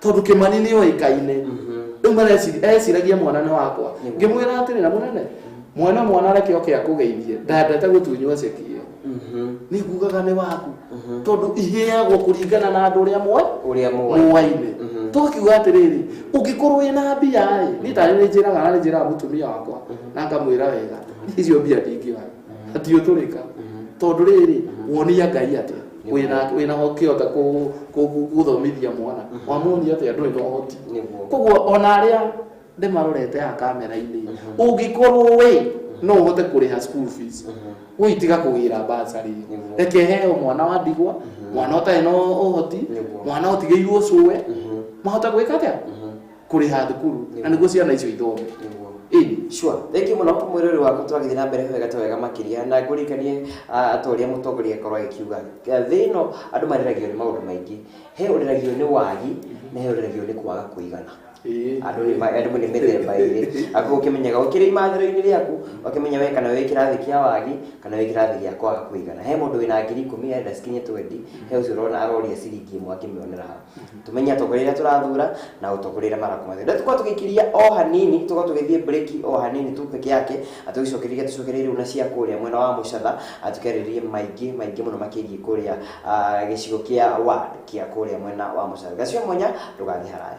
tondũ Kĩmani nĩ oĩkaine rĩu eciragia mwana nĩ wakwa ngĩmwĩra atĩrĩ na mũnene mwana reke oke akũgeithie ndandete gũtunywo ceki ĩyo nĩ ngugaga nĩ waku tondũ iheagwo kũringana na andũ ũrĩa mwaine tũkiuga atĩrĩrĩ ũngĩkorwo wĩna mbia niĩ tarĩ nĩ njĩraga mũtumia wakwa na ngamwĩra wega icio mbia ndingĩoya atiũtũrĩka tondũ rĩrĩ wonia Ngai atĩa wĩna ũkĩhota gũthomithia mwana wamuonia atĩa ndũrĩ na ũhoti koguo ona arĩa ndĩmarorete ha kamera-inĩ ũngĩkorwo no ũhote kũrĩha school fees wĩtiga kũgĩra basarĩ reke heo mwana wa ndigwa mwana ũtarĩ na ũhoti mwana ũtigĩirwo cũwe mahota gwĩka atĩa kũrĩha thukuru na nĩguo ciana icio ithome sure thank mũno mwĩrori waku twagĩthiĩ na mbere wega makĩria na ngũrikanie atũria mũtongoria akorwo agĩkiuga thĩ ĩno andũ marĩragio nĩ maũndũ maingĩ he ũrĩragio nĩ wagi na he ũrĩragio nĩ kwaga kũigana Ando ni methemba iri ako ukimenyaga ukiri imathiro-ini riaku ukimenya we kana we kirathi kia wagi kana we kirathi gia kwaga kuigana he mundu wina 10,000 enda skinye 20 he ucio rona aroria ciringi imwe akimionera ha tumenya tokorera turathura na utokorera marakumathe ndio tukwa tugikiria o hanini tukwa tugithie break o hanini tu peke yake atugicokereria tucokereire una cia kuria mwena wa mucatha atukeririe maingi muno makigi kuria gicigo kia ward kia kuria mwena wa mucatha gacio mwanya tugathi haraya.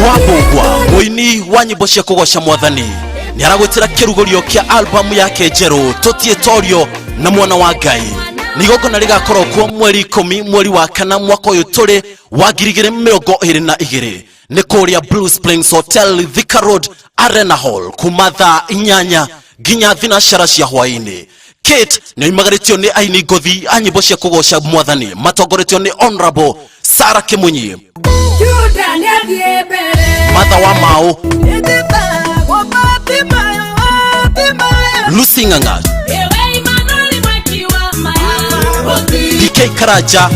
Wabogwa muini wa nyimbo cia kugosha mwathani ni aragwetera kirugorio kia album yake njeru Tutietoryo na mwana wa Ngai ni gogona rigakorwo kuo mweri 10 mweri wa kana mwaka uyu turi wa 2022 ni kuria Blue Springs Hotel Thika Road Arena Hall kumatha inyanya ginya thinashara cia hwaini. Kate ni imagaritio ni aini ngothi a nyimbo cia kugosha mwathani matongoretio ni Honorable Sara Kimunyi Mother wa Mau Lucy Nganga DK Karaja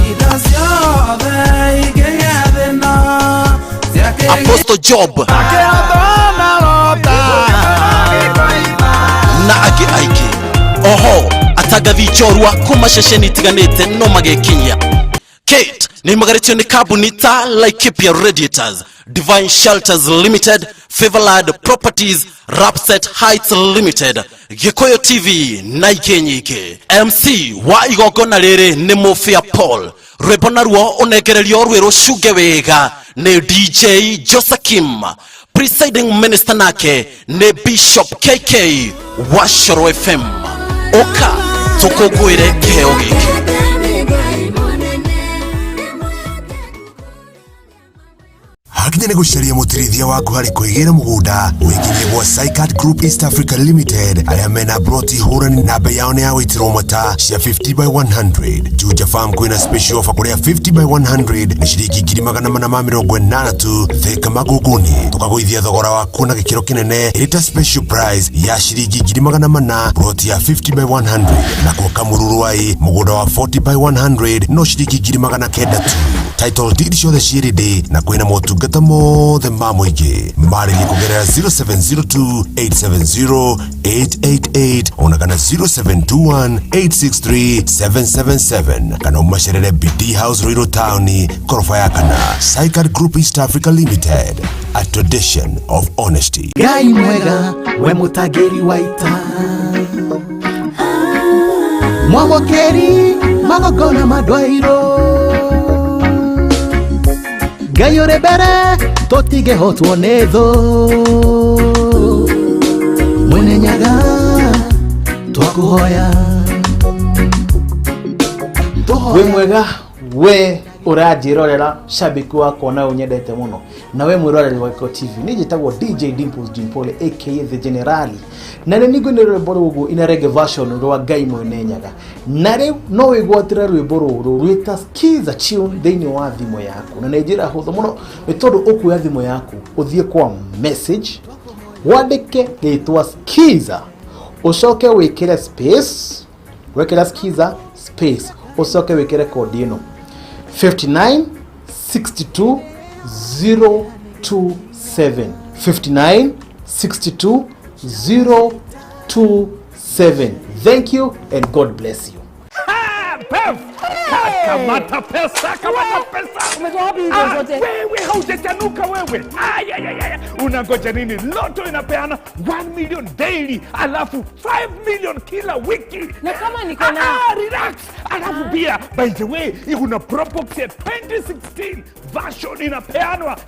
Apostle Job na agi oho atagathi chorwa kuma shesheni tiganete no magekinya. Kate ni magaritio ni Kabunita Laikipia Radiators, Divine Shelters Limited, Favorlad Properties, Rapset Heights Limited, Gikoyo TV na Ikenyike. MC wa igogona riri ni Mofia Paul. Rwebona ruo onegererio rwero shuge wega ni DJ Josakim. Presiding Minister nake ni Bishop KK wa Shoro FM. Oka tukogwire keo giki. Hakinya ni gucaria mutirithia waku hari kuigira mugunda wikirie gwa Saikat Group East Africa Limited aria mena broti hurani na bei yao ni ya witiro mata cia 50/100 Juja Farm kwina special offer kuria 50/100 ni ciringi 880 tu Thika Maguguni tukaguithia thogora waku na gikiro kinene irita special price ya ciringi 800 broti ya 50/100 na kwa Kamururuai mugunda wa 40/100 no ciringi 900 tu title deed show the shiridi na kwina motungata mothe ma muingi marĩrie kugerera 0702870888 ona kana 0721863777 kana umacerere BD House Ruiru Town korofa ya kana. Saikat Group East Africa Limited, a tradition of honesty. Ngai mwega we mutageri waita mwamokeri magogona madwairo Ngai uri mbere tutigehotwo ni thu mwene nyaga twakuhoya we mwega we urajirorera shabiki wako na unyendete muno na we mwiroreri wa Iko TV nijitagwo DJ Dimples Jimpole aka the General na nigo ni rwimbo rugu ina reggae version rwa Ngai mwene nyaga na riu no wigwatira rwimbo ruru rwita skiza tune thini wa thimo yaku na nejira hutho muno ni tondu ukuya thimo yaku uthie kwa message wandike ritwa skiza ucoke wikire space wekera skiza space ucoke wikire code ino 59 62 027 59 62 027. Thank you and God bless you. Kamata pesa. Umetoa wapi hizo zote? Wewe haujachanuka wewe. Unangoja nini? Loto inapeana 1 million daily, alafu 5 million kila wiki. Na kama niko na relax. Alafu pia by the way, kuna Propox ya 2016 version inapeanwa.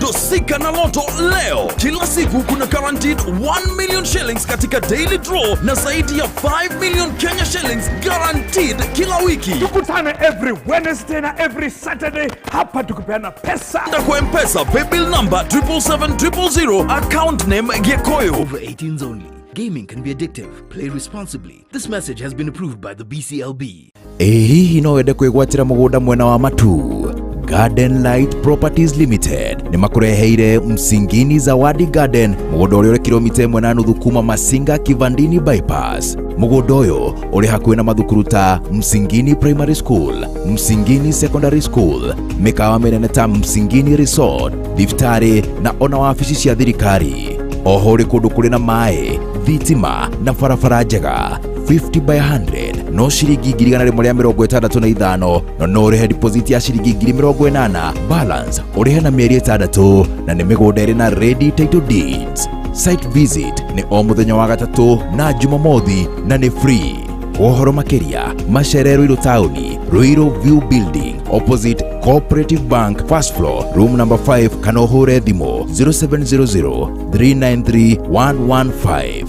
Dosika na Loto leo. Kila siku kuna guaranteed 1 million shillings katika daily draw na zaidi ya 5 million Kenya shillings guaranteed kila wiki. Tukutane every Wednesday na every Saturday hapa tukipeana pesa. Na kwa M-Pesa paybill number 77700, account name Gekoyo. Over 18s only. Gaming can be addictive. Play responsibly. This message has been approved by the BCLB. Hihi no wende kwigwatira mugunda mwena wa Matu? Garden Light Properties Limited ni makureheire Msingini Zawadi Garden, mugunda uria uri kilomita 1.5 kuma Masinga Kivandini bypass. Mugunda uyu uri hakuhi na mathukuru ta Msingini Primary School, Msingini Secondary School, mikawa minene ta Msingini Resort, thibitarĩ na ona wabici cia thirikari. Oho uri kundu kuri na mai, thitima na barabara njega. 50 by 100 no shilingi 165 no urihe deposit ya shilingi 80,000, balance urihe na mieri 6 na ni migunda iri na ready title deeds. Site visit ni o muthenya wa gatatu na Jumamothi na ni free. Uhoro makiria Macherero Iru Tauni, Ruiru View Building opposite Cooperative Bank, first floor, room number 5. Kanohure Dimo 0700 393 115.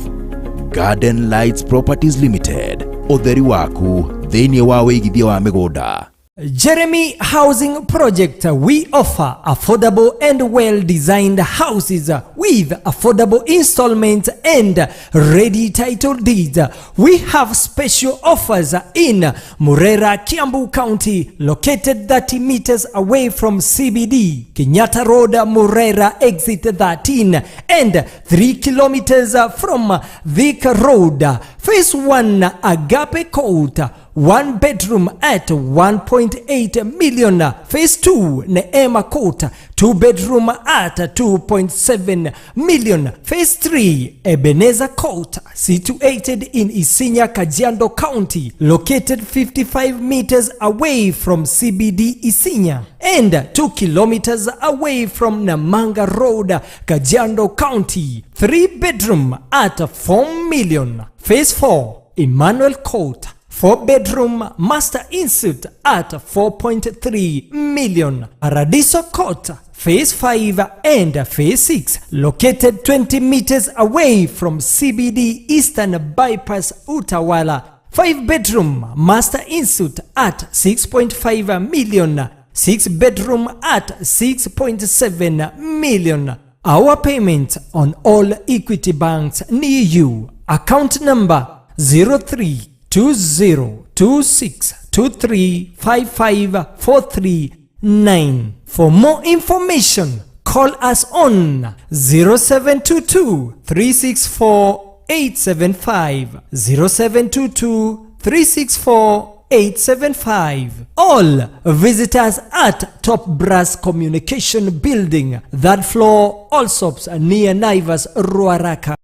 Garden Lights Properties Limited, utheri waku thĩinĩ wa wĩigithia wa mĩgũnda. Jeremy Housing Project, we offer affordable and well-designed houses with affordable installments and ready title deeds. We have special offers in Murera, Kiambu County, located 30 meters away from CBD, Kenyatta Road, Murera, exit 13, and 3 kilometers from Thika Road. Phase 1, Agape Court, 1 bedroom at 1.8 million. Phase 2, Neema Court, 2 bedroom at 2.7 million. Phase 3, Ebenezer Court, situated in Isinya, Kajiado County, located 55 meters away from CBD Isinya and 2 kilometers away from Namanga Road, Kajiado County. 3 bedroom at 4 million. Phase 4, Emmanuel Court, 4 bedroom master in-suite at 4.3 million. Paradiso Court, Phase 5 and Phase 6, located 20 meters away from CBD Eastern Bypass, Utawala. 5 bedroom master in-suite at 6.5 million. 6 bedroom at 6.7 million. Our payment on all Equity banks near you. Account number 032026235549. For more information, call us on 0722-364-875, 0722-364-875. All visitors at Top Brass Communication Building, that floor, Allsops near Naivas, Ruaraka.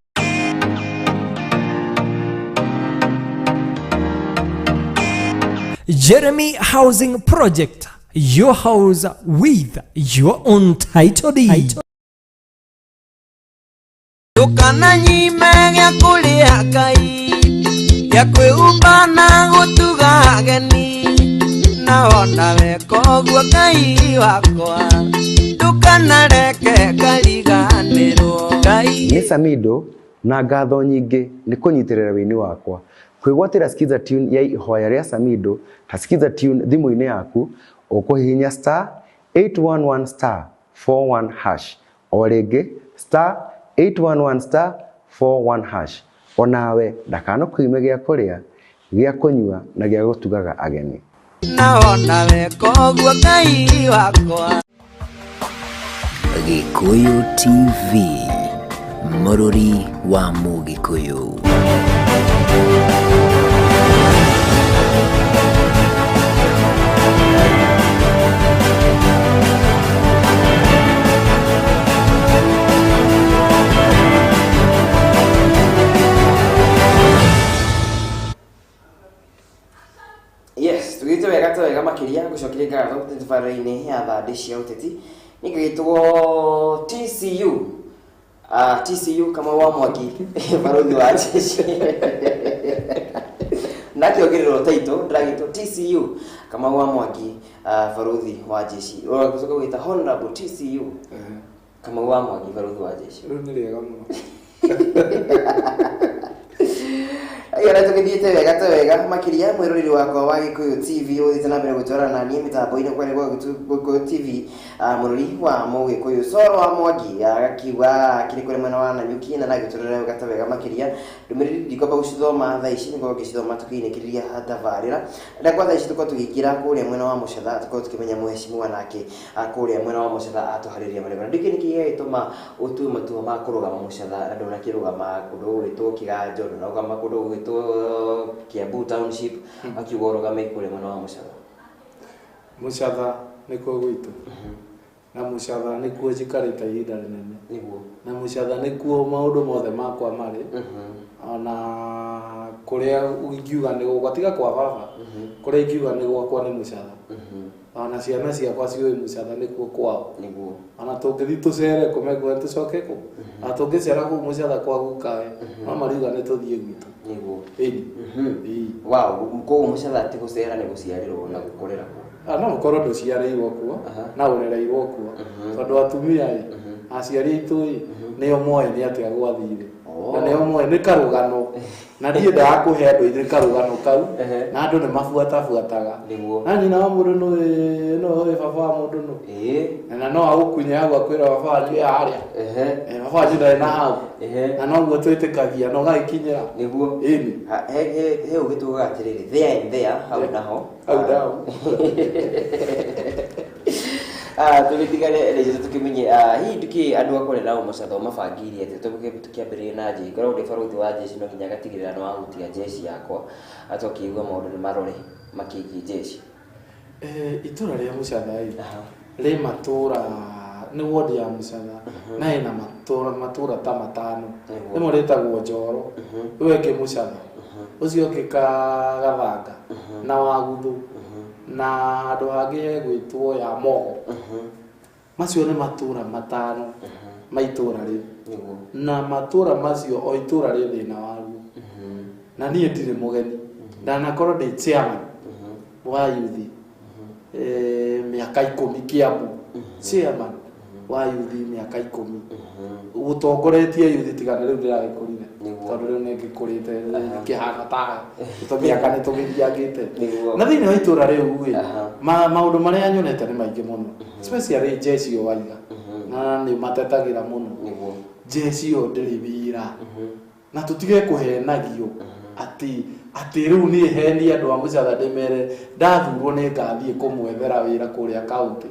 Jeremy Housing Project, your house with your own title deed. Tukana nyime gya kulia Ngai gya kwĩhumba na gũtuga ageni naona weko guo Ngai wakwa tukanareke kariganĩrwo Ngai. Nĩ Samido na ngatho nyingĩ nĩ kũnyitĩrĩra wĩini wakwa. Kwĩgwatĩra skiza tune ya ihoya rĩa Samido ta skiza tune thimũ-inĩ yaku ũkũhihinya *811*41#. O rĩngĩ *811*41#. Onawe ndakanakwime gĩa kũrĩa, gĩa kũnyua na gĩa gũtugaga ageni. Naona weko guo Ngai wakwa. Gikuyu TV, mũrũri wa Mũgĩkũyũ. ngatho tutafarĩine ya Thandi cia Uteti nĩgĩtwo TCU TCU Kamau wa Mwangi barothi wa jeshi nakiongererwo title ndagĩtwo TCU Kamau wa Mwangi barothi wa jeshi ũgacoka gwĩta Honorable TCU Kamau wa Mwangi barothi wa jeshi rĩu nĩ rĩega mũno Ayora tukithiete wega makiria mwiroreri wakwa wa Gikuyu TV uthite na mbere gutwarana na niĩ mitambo-inĩ kwa Gikuyu TV mũrori wa Mũgĩkũyũ Soro wa Mwangi agakiuga kiri kuri mwena wa Nanyuki na nagĩtũrĩra gata wega makiria ndũmĩrĩri ndikomba gũcithoma thaa ici nĩguo ngĩcithoma tukiinĩkĩrĩria tabarĩra na kwa thaa ici tuko tũgĩkĩra kũrĩa mwena wa Mũcatha tuko tukimenya mũhecimu nake kũrĩa mwena wa Mũcatha atuharĩria marĩbara ndiki nĩkĩ gĩtũma ũtue matua ma kũrũgama Mũcatha na ndona kĩrũgama kũndũ gwĩtwo Kĩganjo na ũgama kũndũ Kiambu Township akiuga ũrũgame kũrĩa mwena wa Mũcatha Mũcatha nĩkuo gwitũ na Mũcatha nĩkuo njikarĩte ihinda rĩnene nĩguo na Mũcatha nĩkuo maũndũ mothe makwa marĩ ona kũrĩa ingiuga nĩ gwakwa tiga kwa baba kũrĩa ingiuga nĩ gwakwa nĩ Mũcatha ona ciana ciakwa ciũĩ Mũcatha nĩkuo kwao nĩguo ona tũngĩthiĩ tũcere kũmegwe tũcoke kũ na tũngĩcera kũu Mũcatha kwa gukawe no mariuga nĩ tũthiĩ gwitũ nĩguo ĩni wow kũu Mũcatha ti gũcera nĩ gũciarĩrwo na gũkũrĩra kuo no ũkorwo ndũciarĩirwo kuo na ũrereirwo kuo tondũ atumia aciari aitũ nĩo moĩ nĩ atĩa gwathire na nĩo moĩ nĩ karũgano na ndiendaga kũhe andũ aitũ karũgano kau na andũ nĩ mabuataga na nyina wa mũndũ nĩ baba wa mũndũ na no agũkunya hau akwĩra baba wanyu harĩa baba wanyu ndarĩ na hau na noguo twĩtĩkagia na ũgagĩkinyĩra nĩguo ĩni he ũgĩtugaga atĩrĩrĩ there and there hau naho tugitigane rĩngĩ tukimenye hihi tuki andũ akore nao Mũcatha mabangĩire atĩ tukiambĩrĩria na njĩ ngorwo ndĩ barothi wa jeshi no nginya gatigĩrĩra nĩ wahutia jeshi yakwa atokiigua maũndũ nĩ marore makĩgiĩ jeshi itũra rĩa Mũcatha rĩ matũra nĩ wodi ya Mũcatha na ĩna matũra ta matano rĩmwe rĩtagwo Njoro rĩu ĩngĩ Mũcatha ũcio ũngĩ Gathanga na Waguthu na andũ hangĩ gwĩtwo ya Mogo macio nĩ matũra matano ma itũra rĩu na matũra macio o itũra rĩ thĩna waguo na niĩ ndirĩ mũgeni ndanakorwo ndĩ chairman wa youth mĩaka 10 Kiambu chairman wa youth mĩaka 10 gũtongoretie youth tigana rĩu ndĩragĩkũrire tondũ rĩu nĩngĩkũrĩte kĩhana ta tũmĩaka nĩ tũgĩthiangĩte na thĩinĩ wa itũra rĩu maũndũ marĩa nyonete nĩ maingĩ mũno especially jeshi o waiga na nĩ matetagĩra mũno jeshi o ndĩrĩ wĩra na tũtige kũhenagio atĩ rĩu niĩ heni andũ a Mũcatha ndĩmere ndathurwo nĩ ngathiĩ kũmwethera wĩra kũrĩa kaunti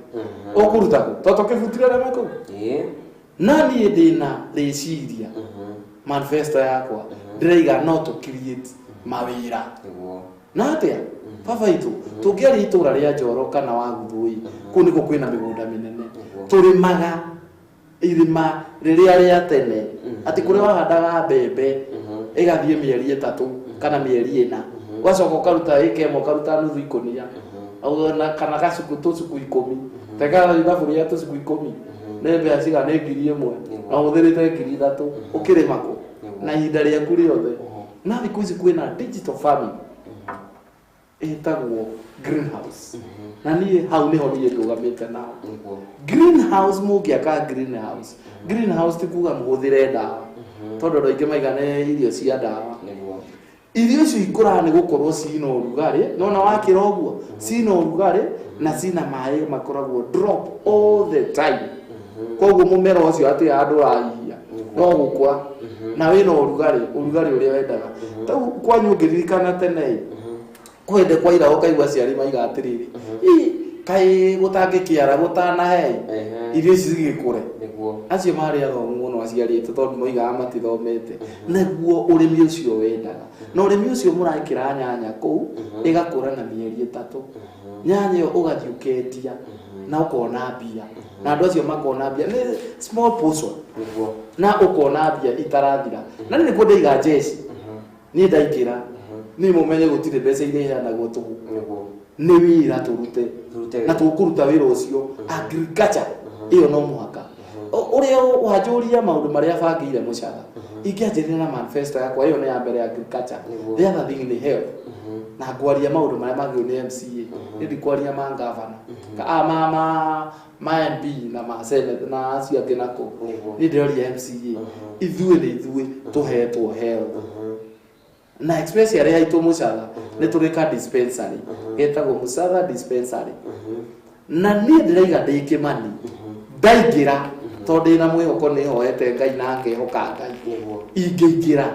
ũkũruta kũ tondũ tũkĩbutire reme kũu na niĩ ndĩna rĩciria manifesto yakwa ndĩraiga no to create mawĩra na atĩa baba itũ tũngĩaria itũra rĩa Njoro kana Waguthu kũu nĩkuo kwĩna mĩgũnda mĩnene tũrĩmaga irima rĩrĩa rĩa tene atĩ kũrĩa wahandaga mbembe ĩgathiĩ mĩeri 3 kana mĩeri 4 ũgacoka ũkaruta ĩka ĩmwe ũkaruta nuthu ikũnia kana gacuku tũcuku 10 tega ithabu rĩa tũcuku 10 nĩ mbeca cigana 1,000 na ũhũthĩrĩte 3,000 ũkĩrĩma kũ na ihinda rĩaku rĩothe na thikũ ici kwĩna digital farming ĩtagwo greenhouse na niĩ hau nĩho niĩ ndũgamĩte nao greenhouse mũngĩaka greenhouse ti kuga mũhũthĩre ndawa tondũ andũ aingĩ maiga nĩ irio cia ndawa irio icio ikũraga nĩ gũkorwo cina ũrugarĩ nona wakĩra ũguo cina ũrugarĩ na cina maĩ makoragwo drop all the time koguo mũmera ũcio atĩ andũ rahihia no gũkwa na wĩna ũrugarĩ ũrĩa wendaga tau kwanyu ũngĩririkana tene kwende kwa ira ũkaigua ciarĩ maiga atĩrĩrĩ kaĩ gũtangĩkĩara gũtanahe irio ici cigĩkũre acio marĩ athomu mũno aciarĩte tondũ moigaga matithomete naguo ũrĩmi ũcio wendaga na ũrĩmi ũcio mũrakĩra nyanya kũu ĩgakũra na mĩeri 3 nyanya ĩyo ũgathiĩ ũkendia na ũkona mbia na andũ acio makona mbia nĩ small portion na ũkona mbia itarathira na nĩ kũndĩ iga jeshi niĩ ndaingĩra niĩ mũmenye gũtirĩ mbeca iria iheanagwo tũhu nĩ wĩra tũrute na tũkũruta wĩra ũcio agriculture ĩyo no mũhaka ũrĩa wanjũria maũndũ marĩa bangĩire mũcara ingĩanjĩrĩra na manifesto yakwa ĩyo nĩ ya mbere ya agriculture the other thing nĩ health na ngwaria maũndũ marĩa mangĩo nĩ MCA nĩ kwaria ma governor ma MP na ma senate na acio angĩ nako nĩ ndĩroria MCA ithuĩ tũhetwo health na especially haitũ mũcara nĩ tũrĩka dispensary getagwo mũcara dispensary na niĩ ndĩraiga ndĩ Kĩmani ndaingĩra tondũ na mwĩhoko nĩ hoete Ngai na ngehoka Ngai ingĩingĩra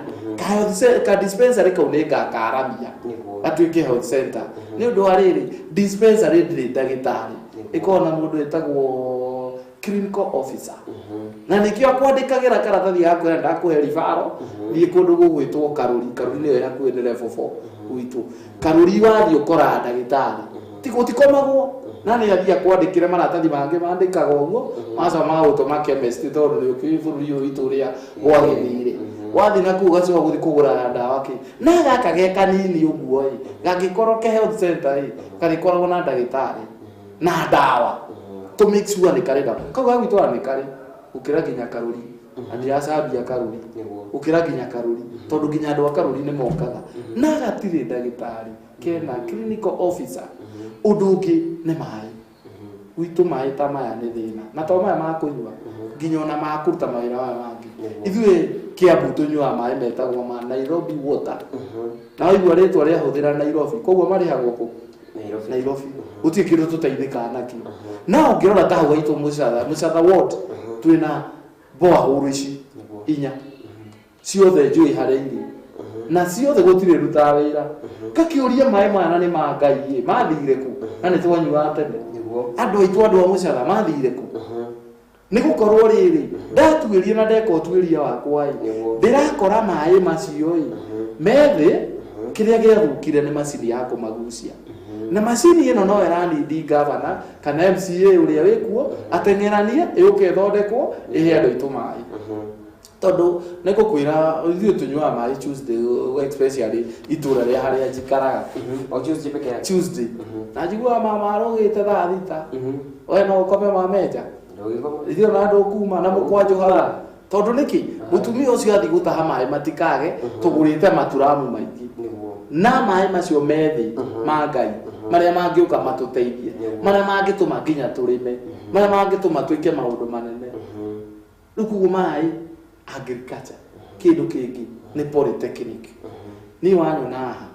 ka dispensary kau nĩ ngakaramia atuĩke health center nĩ ũndũ wa rĩrĩ dispensary ndĩrĩ ndagĩtarĩ ĩkorwo na mũndũ wĩtagwo clinical officer na nĩkĩo kwandĩkagĩra karatathi ga kwenda ndakũhe ribaro thiĩ kũndũ gũgwĩtwo Karũri nĩyo yakuhĩ nĩ level 4 gwitũ Karũri wathiĩ ũkora ndagĩtarĩ gũtikomagwo na nĩ athiĩ kwandĩkĩre maratathi mangĩ mandĩkaga ũguo maca magũtũma chemist tondũ nĩ ũkĩũĩ bũrũri ũyũ witũ ũrĩa gwagĩthire wathiĩ na kũu gacoka gũthiĩ kũgũra ndawa kĩ na gaka ge kanini ũguo gangĩkorwo ke health center karĩkoragwo na ndagĩtarĩ na ndawa to make sure nĩ karĩ ndawa kau gagwitwara nĩ karĩ ũkĩra nginya Karũri ndiracambia Karũri ũkĩra nginya Karũri tondũ nginya andũ a Karũri nĩ mokaga na gatirĩ ndagĩtarĩ kena clinical officer ũndũ ũngĩ nĩ maĩ gwitũ maĩ ta maya nĩ thĩna na to maya ma kũnyua nginya ona ma kũruta mawĩra maya mangĩ ithuĩ Kiambu tũnyuaga maĩ metagwo ma Nairobi water na waigua rĩtwa rĩahũthĩra Nairobi koguo marĩhagwo kũ Nairobi gũtirĩ kĩndũ tũteithĩkaga nakĩo na ũngĩrora ta hau haitũ mũcatha ward twĩna borehole ici 4 ciothe njũĩ harĩa irĩ na ciothe gũtirĩ rutaga wĩra kakĩũria maĩ maya na nĩ ma Ngai mathire kũ na nĩ twanyuaga tene andũ aitũ andũ a mũcatha mathire kũ nĩ gũkorwo rĩrĩ ndatuĩria na ndeka ũtuĩria wakwa ndĩrakora maĩ macio methĩ kĩrĩa gĩathũkire nĩ macini ya kũmagucia na macini ĩno no ĩranindi governor kana MCA ũrĩa wĩkuo ateng'eranie ĩũke ĩthondekwo ĩhe andũ aitũ maĩ tondũ nĩ ngũkwĩra ithuĩ tũnyuaga maĩ Tuesday especially itũra rĩa harĩa njikaraga Tuesday na njiguaga mama arogĩte thaa thita we no ũkome mamenja ithuĩ na andũ kuma na mũkwanjũ haha tondũ nĩkĩ mũtumia ũcio athiĩ gũtaha maĩ matikage tũgũrĩte maturamu maingĩ na maĩ macio methĩ ma Ngai marĩa mangĩũka matũteithie marĩa mangĩtũma nginya tũrĩme marĩa mangĩtũma twĩke maũndũ manene rĩu kuguo maĩ agriculture kĩndũ kĩngĩ nĩ polytechnic niĩ wanyona haha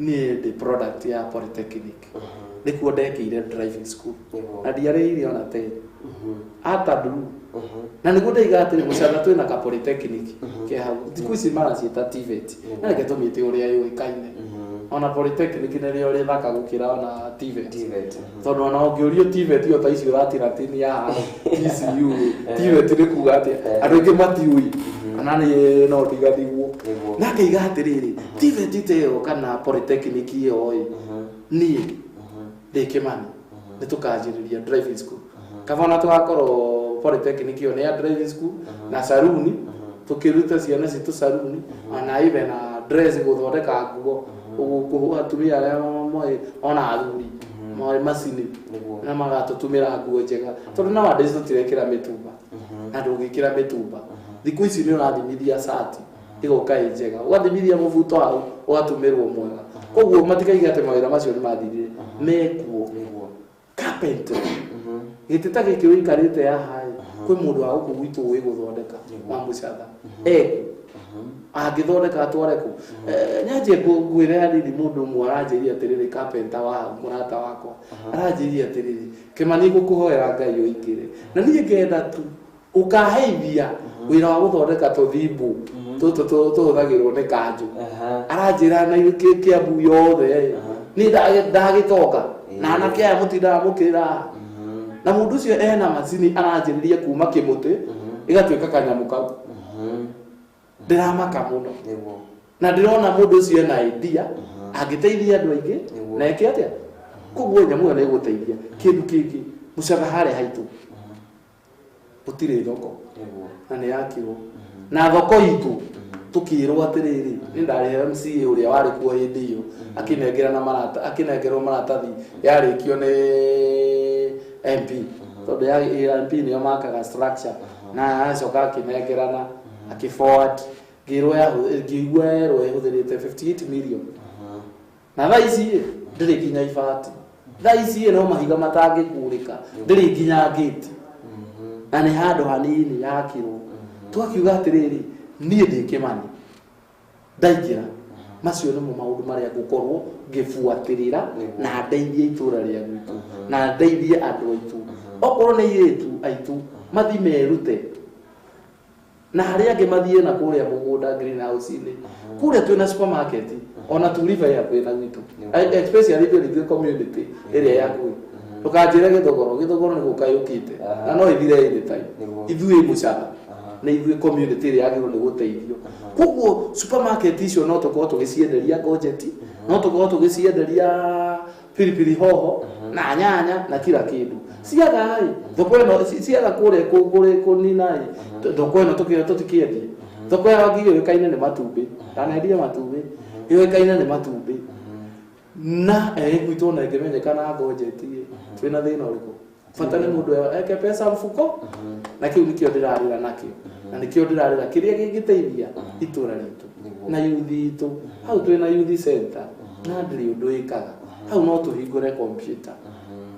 niĩ ndĩ product ya polytechnic nĩkuo ndekĩire driving school na ndiarĩire ona tene atanduru na nĩguo ndaiga atĩrĩ mũcatha twĩna ka polytechnic ke hau thikũ ici maraciĩta TVET na reke tũmĩte ũrĩa yũĩkaine ona polytechnic nĩrĩo rĩthaka gũkĩra ona TVET tondũ ona ũngĩũrio TVET ĩyo ta ici ũratiratini ya TCU TVET nĩ kuga atĩa andũ aingĩ matiũi kana nĩ no ndigathigwo na ngaiga atĩrĩrĩ TVET ĩyo kana polytechnic ĩyo niĩ ndĩ Kĩmani nĩ tũkanjĩrĩria driving school kabona tũgakorwo polytechnic ĩyo nĩ ya driving school na saruni tũkĩruta ciana citũ saruni ona even na dress gũthondeka nguo gũkũ atumia arĩa moĩ ona athuri moĩ macini na magatũtũmĩra nguo njega tondũ nowadays tũtirekĩra mĩtumba na ndũngĩkĩra mĩtumba thikũ ici nĩ ũrathimithia sati ĩgoka ĩ njega ũgathimithia mũbuto hau ũgatũmĩrwo mwega koguo matikaige atĩ mawĩra macio nĩ mathirire mekuo carpenter gĩtĩta gĩkĩ ũikarĩte haha kwĩ mũndũ wa gũkũ gwitũ ũĩ gũthondeka wa mũcatha angĩthondeka atware kũ nyanjie ngwĩre hanini mũndũ ũmwe aranjĩria atĩrĩrĩ carpenter wa mũrata wakwa aranjĩria atĩrĩrĩ Kĩmani ngũkũhoera Ngai ũingĩre na niĩ ngenda tu ũkaheithia wĩra wa gũthondeka tũthimbu tũtũ tũhũthagĩrwo nĩ kanjũ aranjĩra na Kiambu yothe niĩ ndagĩtoka na anake aya mũtindaga mũkĩra na mũndũ ũcio ena macini aranjĩrĩria kuma kĩmũtĩ ĩgatuĩka kanyamũ kau ndĩramaka mũno na ndĩrona mũndũ ũcio ena idea angĩteithia andũ aingĩ na eke atĩa koguo nyamũ ĩyo nĩ ĩgũteithia kĩndũ kĩngĩ mũcatha harĩa haitũ gũtirĩ thoko na nĩ yakirwo na thoko itũ tukirwo atiriri ni ndari MCA uria wari kuo hindi iyo akinengerwo maratathi yarikio ni MP tondu ya MP niyo makaga structure na acoka akinengerana akiforward ngirwo ihuthirite 58 million na thaa ici ndiri nginya ibati thaa ici no mahiga matangĩkũrĩka ndiri nginya gate na nĩ handũ hanini yakirwo twakiuga atiriri niĩ ndĩ Kĩmani ndaingĩra macio nĩmo maũndũ marĩa ngũkorwo ngĩbuatĩrĩra na ndeithie itũra rĩa gwitũ na ndeithie andũ aitũ okorwo nĩ airĩtu aitũ mathi merute na harĩa angĩ mathiĩ na kũrĩa mũgũnda greenhouse-inĩ kũrĩa twĩna supermarket ona tuliva ya kwĩna gwitũ especially the community ĩrĩa yakuĩ tukanjĩra gĩthogoro nĩ gũkayũkĩte na no ithire ĩthĩ tai ithuĩ mũcara na ithuĩ community ĩrĩa yagĩrĩirwo nĩ gũteithio koguo supermarket icio no tũkorwo tũgĩcienderia ngojeti no tũkorwo tũgĩcienderia pilipili hoho na nyanya na kila kĩndũ ciaga thoko ĩno ciaga kũrĩa kũnina thoko ĩno tũtikĩendie thoko ya gĩgĩkaine nĩ matumbĩ ndanendia matumbĩ gĩgĩkaine nĩ matumbĩ na gwitũ na ĩngĩmenyekana ngojeti twĩna thĩna ũrĩkũ bata nĩ mũndũ eke pesa mfuko na kĩu nĩkĩo ndĩrarĩra nakĩo na nĩkĩo ndĩrarĩra kĩrĩa gĩgĩteithia itũra ritũ na youth itũ hau twĩna youth center na ndĩrĩ ũndũ ĩkaga hau no tũhingũre computer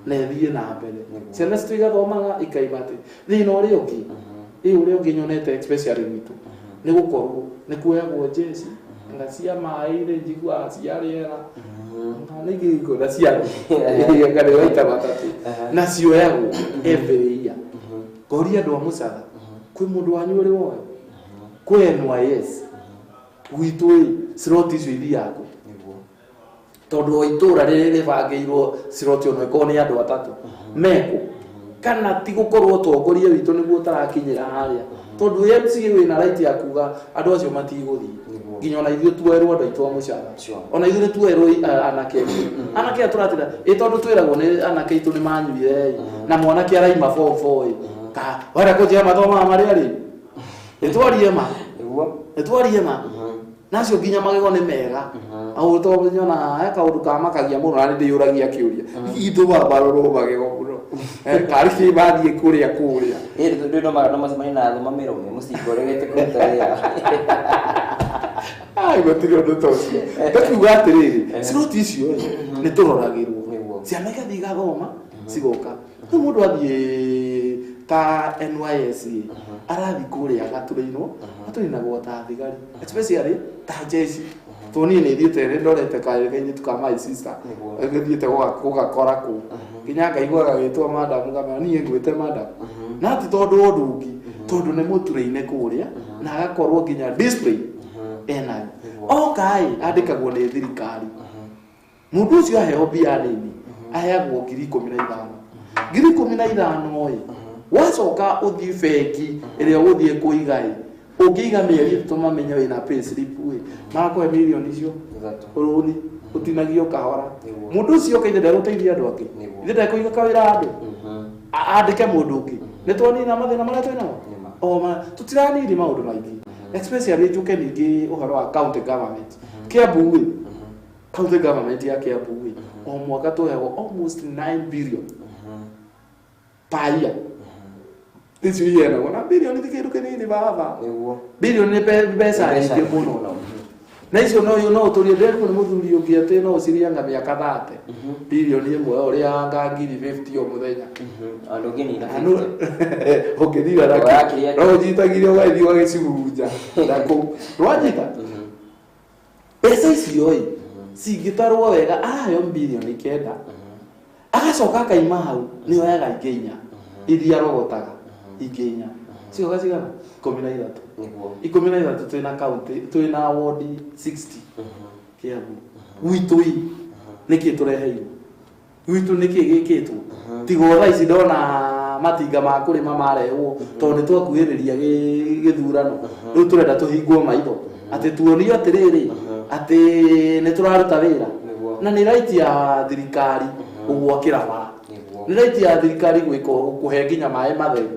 na ĩthiĩ na mbere ciana citũ igathomaga ikaima atĩ thĩna ũrĩa ũngĩ nyonete especially gwitũ nĩ gũkorwo nĩ kuoyagwo jeci na cia maĩ-inĩ njiguaga cia rĩera nĩ ngĩkora ciana ngarĩ waita matatũ na cioyagwo every year ngoria andũ a mũcatha kwĩ mũndũ wanyu ũrĩ woyo kwĩ NYS gwitũ slot icio ithiaga tondu o itũra rĩrĩ rĩbangĩirwo slot ono ĩkorwo nĩ andũ atatũ meko kana ti gũkorwo ũtongoria witũ nĩguo ũtarakinyĩra harĩa tondu MCA wĩna right ya kuga andũ acio matigũthiĩ nginya ona ithuĩ tuerwo andũ aitũ a mũcara ona ithuĩ tuerwo anake tũratĩra tondu twĩragwo nĩ anake itũ nĩ manyuire na mwanake araima form 4 ka wara kũnjia mathomaga marĩa rĩ nĩtwarie ma nacio nginya magego nĩ mega au to nyona kaũndũ kamakagia mũno na ndĩyũragia kĩũria itũ barorwo magego mũno karĩ bathiĩ kũrĩa ndĩ no macemania na thoma mĩrũme mũcingo regete kũruta gũtirĩ ũndũ ta ũcio ndakiuga atĩrĩrĩ slot icio nĩ tũroragĩrwo ciana igathiĩ igathoma cigoka rĩu mũndũ athiĩ ta NYS arathi kũrĩa gatũrĩ-inagwo ta thigari especially ta jeshi toni nĩ thiĩte ndorete kaĩrĩga-inĩ tuka my sister gĩthiĩte gũgakora kũ nginya ngaigua gagĩtwo madam ngamera niĩ ngwĩte madam na ti tondũ ũndũ ũngĩ tondũ nĩ mũtũrĩ-inĩ kũrĩa na agakorwo nginya display enayo okaĩ andĩkagwo nĩ thirikari mũndũ ũcio aheo mbia nini aheagwo 15,000 wacoka ũthiĩ bengi ĩrĩa ũgũthiĩ kũiga ũngĩiga mĩeri tũmamenye wĩna pay slip makũhe mirioni icio rũni ũtinagio kahora mũndũ ũcio kaithe ndarũteithia andũ angĩ ithe ndekũiga kawĩra andũ andĩke mũndũ ũngĩ nĩ twanina mathĩna marĩa twĩnamo tũtiranini maũndũ maingĩ especially njuke ningĩ ũhoro wa county government Kiambu county government ya Kiambu o mwaka tũheagwo almost 9 billion per year icio iheanagwo na billion ti kĩndũ kĩnini baba billion nĩ mbeca nyingĩ mũno na icio no ũtũrie ndeku nĩ mũthuri ũngĩ atĩ no ũcirianga mĩaka 30 billion ĩmwe ũrĩa ngiri 50 o mũthenya andũ ũngĩnina ũngĩnina no ũnyitagire ũgathiĩ ũgagĩcihurunja rwanyita mbeca icio cingĩtarwo wega aheo billion 9 agacoka akaima hau nĩ oyaga ingĩ inya iria rogotaga ingĩ inya cioga cigana 13 twĩna county twĩna ward 60 Kiambu gwitũ nĩkĩ tũreheirwo gwitũ nĩkĩ gĩkĩtwo tigo thaa ici ndona matinga ma kũrĩma marehwo tondũ nĩ twakuhĩrĩria gĩthurano rĩu tũrenda tũhingwo maitho atĩ tuonio atĩrĩrĩ atĩ nĩ tũraruta wĩra na nĩ right ya thirikari ũgwakĩra bara nĩ right ya thirikari gũkũhe nginya maĩ matheru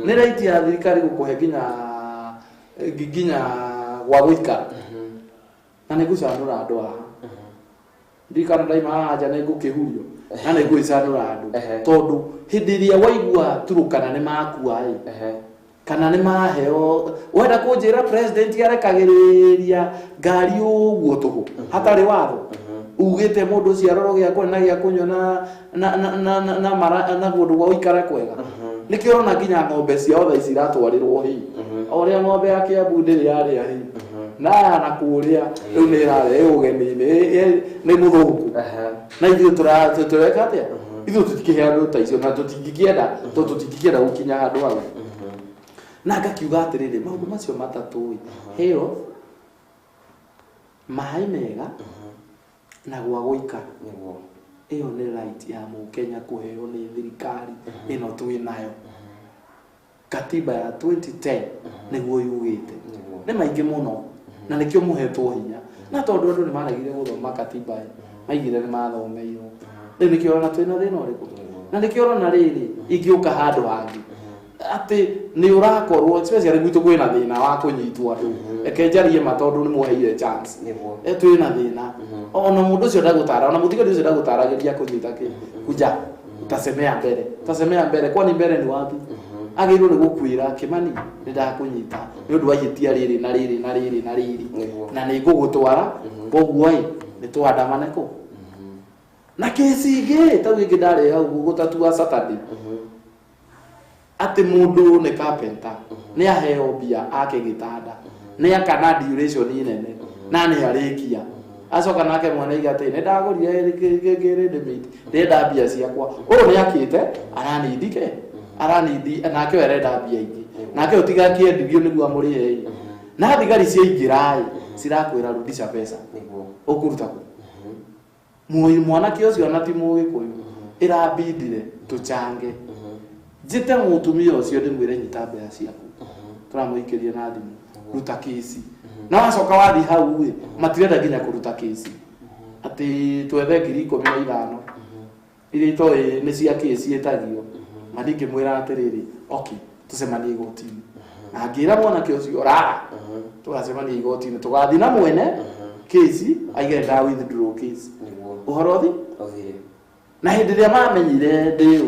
nĩ right ya thirikari gũkũhe nginya gwa guikara na nigucanura andu aha ndikana ndaima haja na igukihurio na nigucanura andu tondu hindi iria waigua turukana ni makua kana ni maheo wenda kunjira president arekagiriria ngari uguo tugu hatari watho ugite mundu ciaroro gya kwena gya kunyona na gundu gwa uikara kwega nikio rona nginya ng'ombe ciothe ciratwarirwo hi oria ng'ombe yake abundiri yari hi na kuria riu ni rare ugeni ni muthungu na ithuĩ tureka atia ithuĩ tutikihe andu ta icio na tutikienda gukinya handu hau na ngakiuga atiriri maundu macio matatu heo mai mega na gwa guikara iyo ni right ya Mukenya kuheo ni thirikari ino twinayo katiba ya 2010 niguo yugite ni maingi muno na nikio muhetwo hinya na tondu andu ni maragire guthoma katiba maigire ni mathomeirwo riu nikio ona twina thina uriku na nikio ona riri ingiuka handu hangi ati ni urakorwo especially gwitu kwina thina wa kunyitwo andu ekenjarie matondu ni muheire chance twina thina ona mundu ucio ndagutara ona muthigari ucio ndagutaragiria kunyita ki kuja utasemea mbere kwani mbere ni wapi agirwo ni gukwira Kimani ndakunyita ni undu wayitia riri na riri na riri na riri na ni gugutwara koguo ni twandamane ko na kisige tawigi ndare hau gutatua Saturday ati mundu ni carpenter ni aheo bia ake gitanda ni akana duration nene na ni arikia acoka nake mwana igate ni ndagurire gere demit ndenda bia ciakwa uru ni akite aranidi nake werenda bia ingi nake utiga kiendirio niguo amurihe na thigari ciaingirai cirakwira rudisha pesa niguo ukuruta ku mwana kiocio na ti mugikuyu irabidire tuchange jite mutumia ucio ndimwire nyita mbea ciaku turamuikiria na thimu ruta kesi na wacoka wathi hau matirenda nginya kuruta kesi ati twethe 15,000 iria to ni cia kesi etagio madinge mwira atiriri okay tusemanie igotini angira mwana kiocio ra tugasemanie igotini tugathi na mwene kesi aigenda withdraw case uhorothi othire na hindi ria mamenyire ndi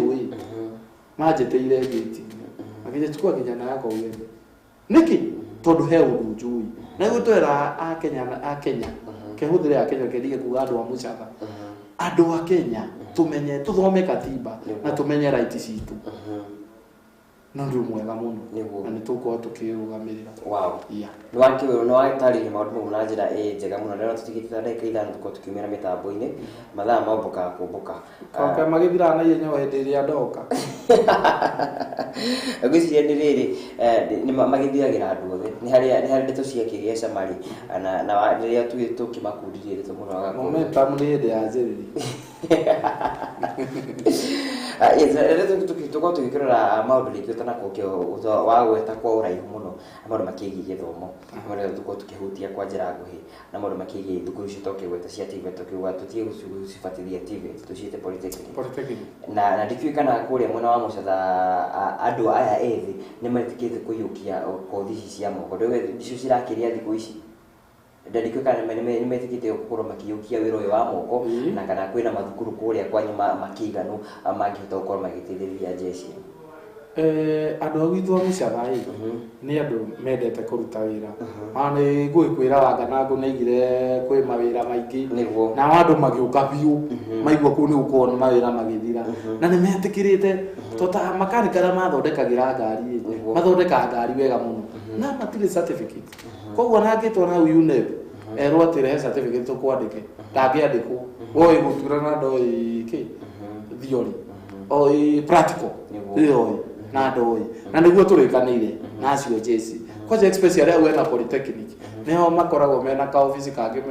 majeteire gate akije chukua kijana yako uende niki tondu he undu njui na gutwera Kenya kehuthire Kenya kedige kuga andu a mucatha andu a Kenya tumenye tuthome katiba na tumenye right citu na ndu mwega muno na nituko tukirugamirira yeah ni wakiwe no atari maundu na njira njega muno rero tutigitira ndeka ithano tuko tukiumira mitambo-ini mathaa mamboka kumbuka kaka magithira na yenyewe hindi iria ndoka agwiciria ni riri ni magithiagira andu othe ni hari ndeto ciakigia camari na riria tukimakundirie ndeto muno agakorwo momentum ni hindi ya njiriri tuko tukikirora maundu rĩngĩ ũtanakũkio wa gweta kwa ũraihu mũno maũndũ makĩgiĩ gĩthomo maũndũ tuko tukihutia kwa njĩra nguhĩ na maũndũ makĩgiĩ thukuru icio tũkĩgweta cia TVET tũkiuga tũtige gũcibatithia TVET tũciĩte polytechnic na ndikĩũĩ kana kũrĩa mwena wa Mũcatha andũ aya ethĩ nĩ metĩkĩte kũiyũkia kothi ici cia moko icio cirakĩria thikũ ici ndandikwe kana nĩ metĩkĩte gũkorwo makĩiyũkia wĩra ũyũ wa moko na kana kwĩna mathukuru kũrĩa kwanyu makĩiganu mangĩhota gũkorwo magĩteithĩrĩria jeshi andu a gwitũ Mũcatha ni andu mendete kuruta wira ani ngũkwĩra Wanganangũ nĩigire kwĩ mawĩra maingĩ na andu magĩũka biũ maigua kũu nĩ gũkorwo nĩ mawĩra magĩthira na nĩ metĩkĩrĩte tota makanika arĩa mathondekagĩra ngari mathondeka ngari wega mũno na matirĩ certificate koguo nangĩtwo na UNEP erwo atĩ rehe certificate tũkwandĩke ndangĩandĩkwo oĩ gũtura na ndoĩ theory oĩ practical oĩ na ndoĩ na nĩguo tũrĩkanĩire na acio jesi koja especially au ena polytechnic nĩho makoragwo mena ka office kangĩ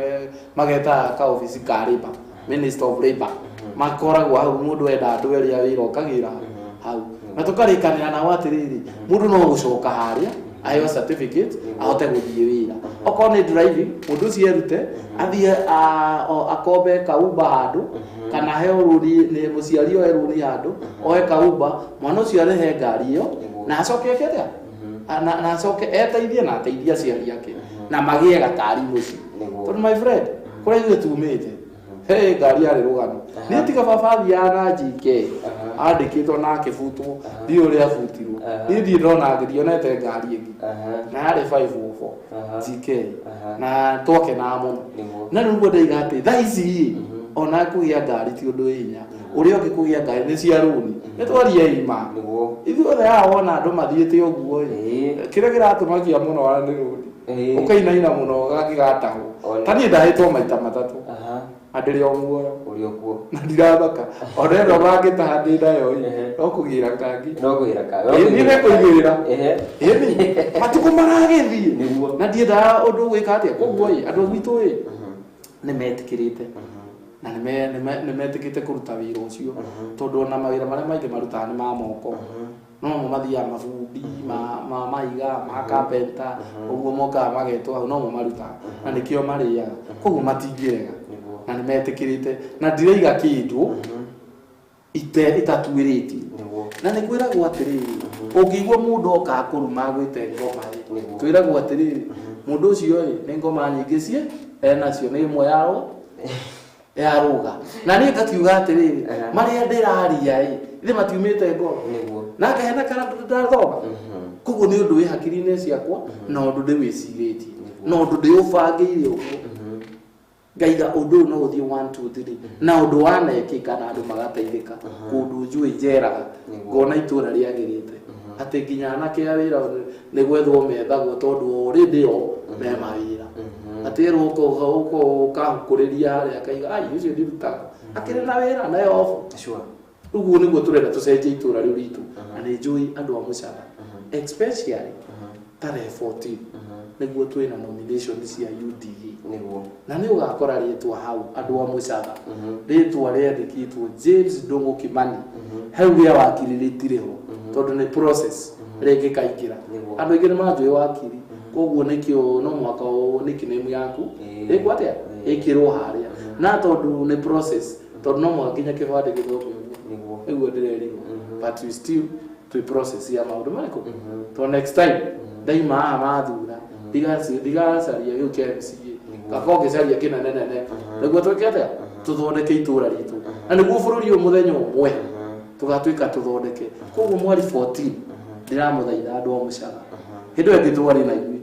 mageta ka office ka labor minister of labor makoragwo hau mũndũ enda andũ erĩ wĩra ũkagĩra hau na tũkarĩkanĩra nao atĩrĩrĩ mũndũ no gũcoka harĩa aheo certificate ahote gũthiĩ wĩra okorwo nĩ driving mũndũ ũcio erute athiĩ akombe kauba handũ kana heo rũni nĩ mũciari oe rũni handũ oe kauba mwana ũcio arehe ngari ĩyo na acoke ekete na acoke eteithie na ateithie aciari ake na magie gatari muci tondu my friend kuri ithuĩ tumĩte hey ngari yarĩ rũgano nĩ tiga baba thiaga na njike andĩkĩtwo na akĩbutwo thiĩ ũrĩa abutirwo niĩ ndirĩ ndona ngĩrionete ngari ĩngĩ na yarĩ 504 njike na twakenaga mũno na rĩu nguo ndaiga atĩ thaa ici ona kũgĩa ngari ti ũndũ wĩ hinya ũrĩa ũngĩ kũgĩa ngari nĩ cia rũni nĩ twaria ima ithuothe haha wona andũ mathiĩte ũguo kĩrĩa kĩratũmakia mũno nĩ rũni ũkainaina mũno gakĩgatahwo ta niĩ ndahĩtwo maita matatũ na ndĩrĩ o muoyo na ndirathaka ona ĩno gangĩtaha ndĩ nayo no kũgĩra kangi niĩ nĩkũigĩrĩra ĩni matukũ maragĩthiĩ na ndiendaga ũndũ gwĩka atĩa koguo andũ gwitũ nĩmetĩkĩrĩte na nĩmetĩkĩte kũruta wĩra ũcio tondũ ona mawĩra marĩa maingĩ marutaga nĩ ma moko no mo mathiaga mabundi ma maiga ma carpenter ũguo mokaga magetwo hau no mo marutaga na nĩkĩo marĩaga koguo matingĩrega na nĩmetĩkĩrĩte na ndiraiga kĩndũ itatuĩrĩtie na nĩkwĩragwo atĩrĩrĩ ũngĩigua mũndũ oka kũruma gwĩte ngoma twĩragwo atĩrĩrĩ mũndũ ũcio nĩ ngoma nyingĩ enacio nĩ ĩmwe yao ya ruga na niĩ ngakiuga atĩrĩrĩ marĩa ndĩraria ithe matiumĩte ngoro na ngahena kana ndathoma koguo nĩ ũndũ wĩ hakiri-inĩ ciakwa na ũndũ ndĩwĩcirĩtie na ũndũ ndĩũbangĩire ũguo ngaiga ũndũ ũyũ no ũthiĩ 1 2 3 na ũndũ wanekĩka na andũ magateithĩka kũndũ njũĩ njeraga ngona itũra rĩagĩrĩte atĩ nginya anake a wĩra nĩ gwethwo methagwo tondũ already o me mawĩra atĩ rũko ũkahukũrĩria harĩa akaiga ai ũcio ndirutaga akĩrĩ na wĩra nayo off ũguo nĩguo tũrenda tũcenjie itũra rĩu ritũ na nĩ njũĩ andũ a mũcara especially tarehe 14 nĩguo twĩna nomination cia UDA na nĩ ũgakora rĩtwa hau andũ a mũcara rĩtwa rĩandĩkĩtwo James Ndung'u Kimani hau rĩa wakiri rĩtirĩho tondũ nĩ process rĩngĩkaingĩra andũ aingĩ nĩ manjũĩ wakiri koguo nĩkĩo no mwaka nickname yaku ĩkwo atĩa ĩkĩrwo harĩa na tondũ nĩ process tondũ no mwaka nginya kĩbandĩ gĩthomio nĩguo ndĩrerirwo but we still to process ya maũndũ marĩkũ to next time ndaima haha mathura ndigacaria gĩu kĩa MCA gakorwo ngĩcaria kĩnenenene nĩguo twĩke atĩa tũthondeke itũra ritũ na nĩguo bũrũri ũyũ mũthenya ũmwe tũgatuĩka tũthondeke koguo mweri 14 ndiramũthaitha andũ a mũcara hĩndĩ ĩyo ngĩtwarĩ na inyuĩ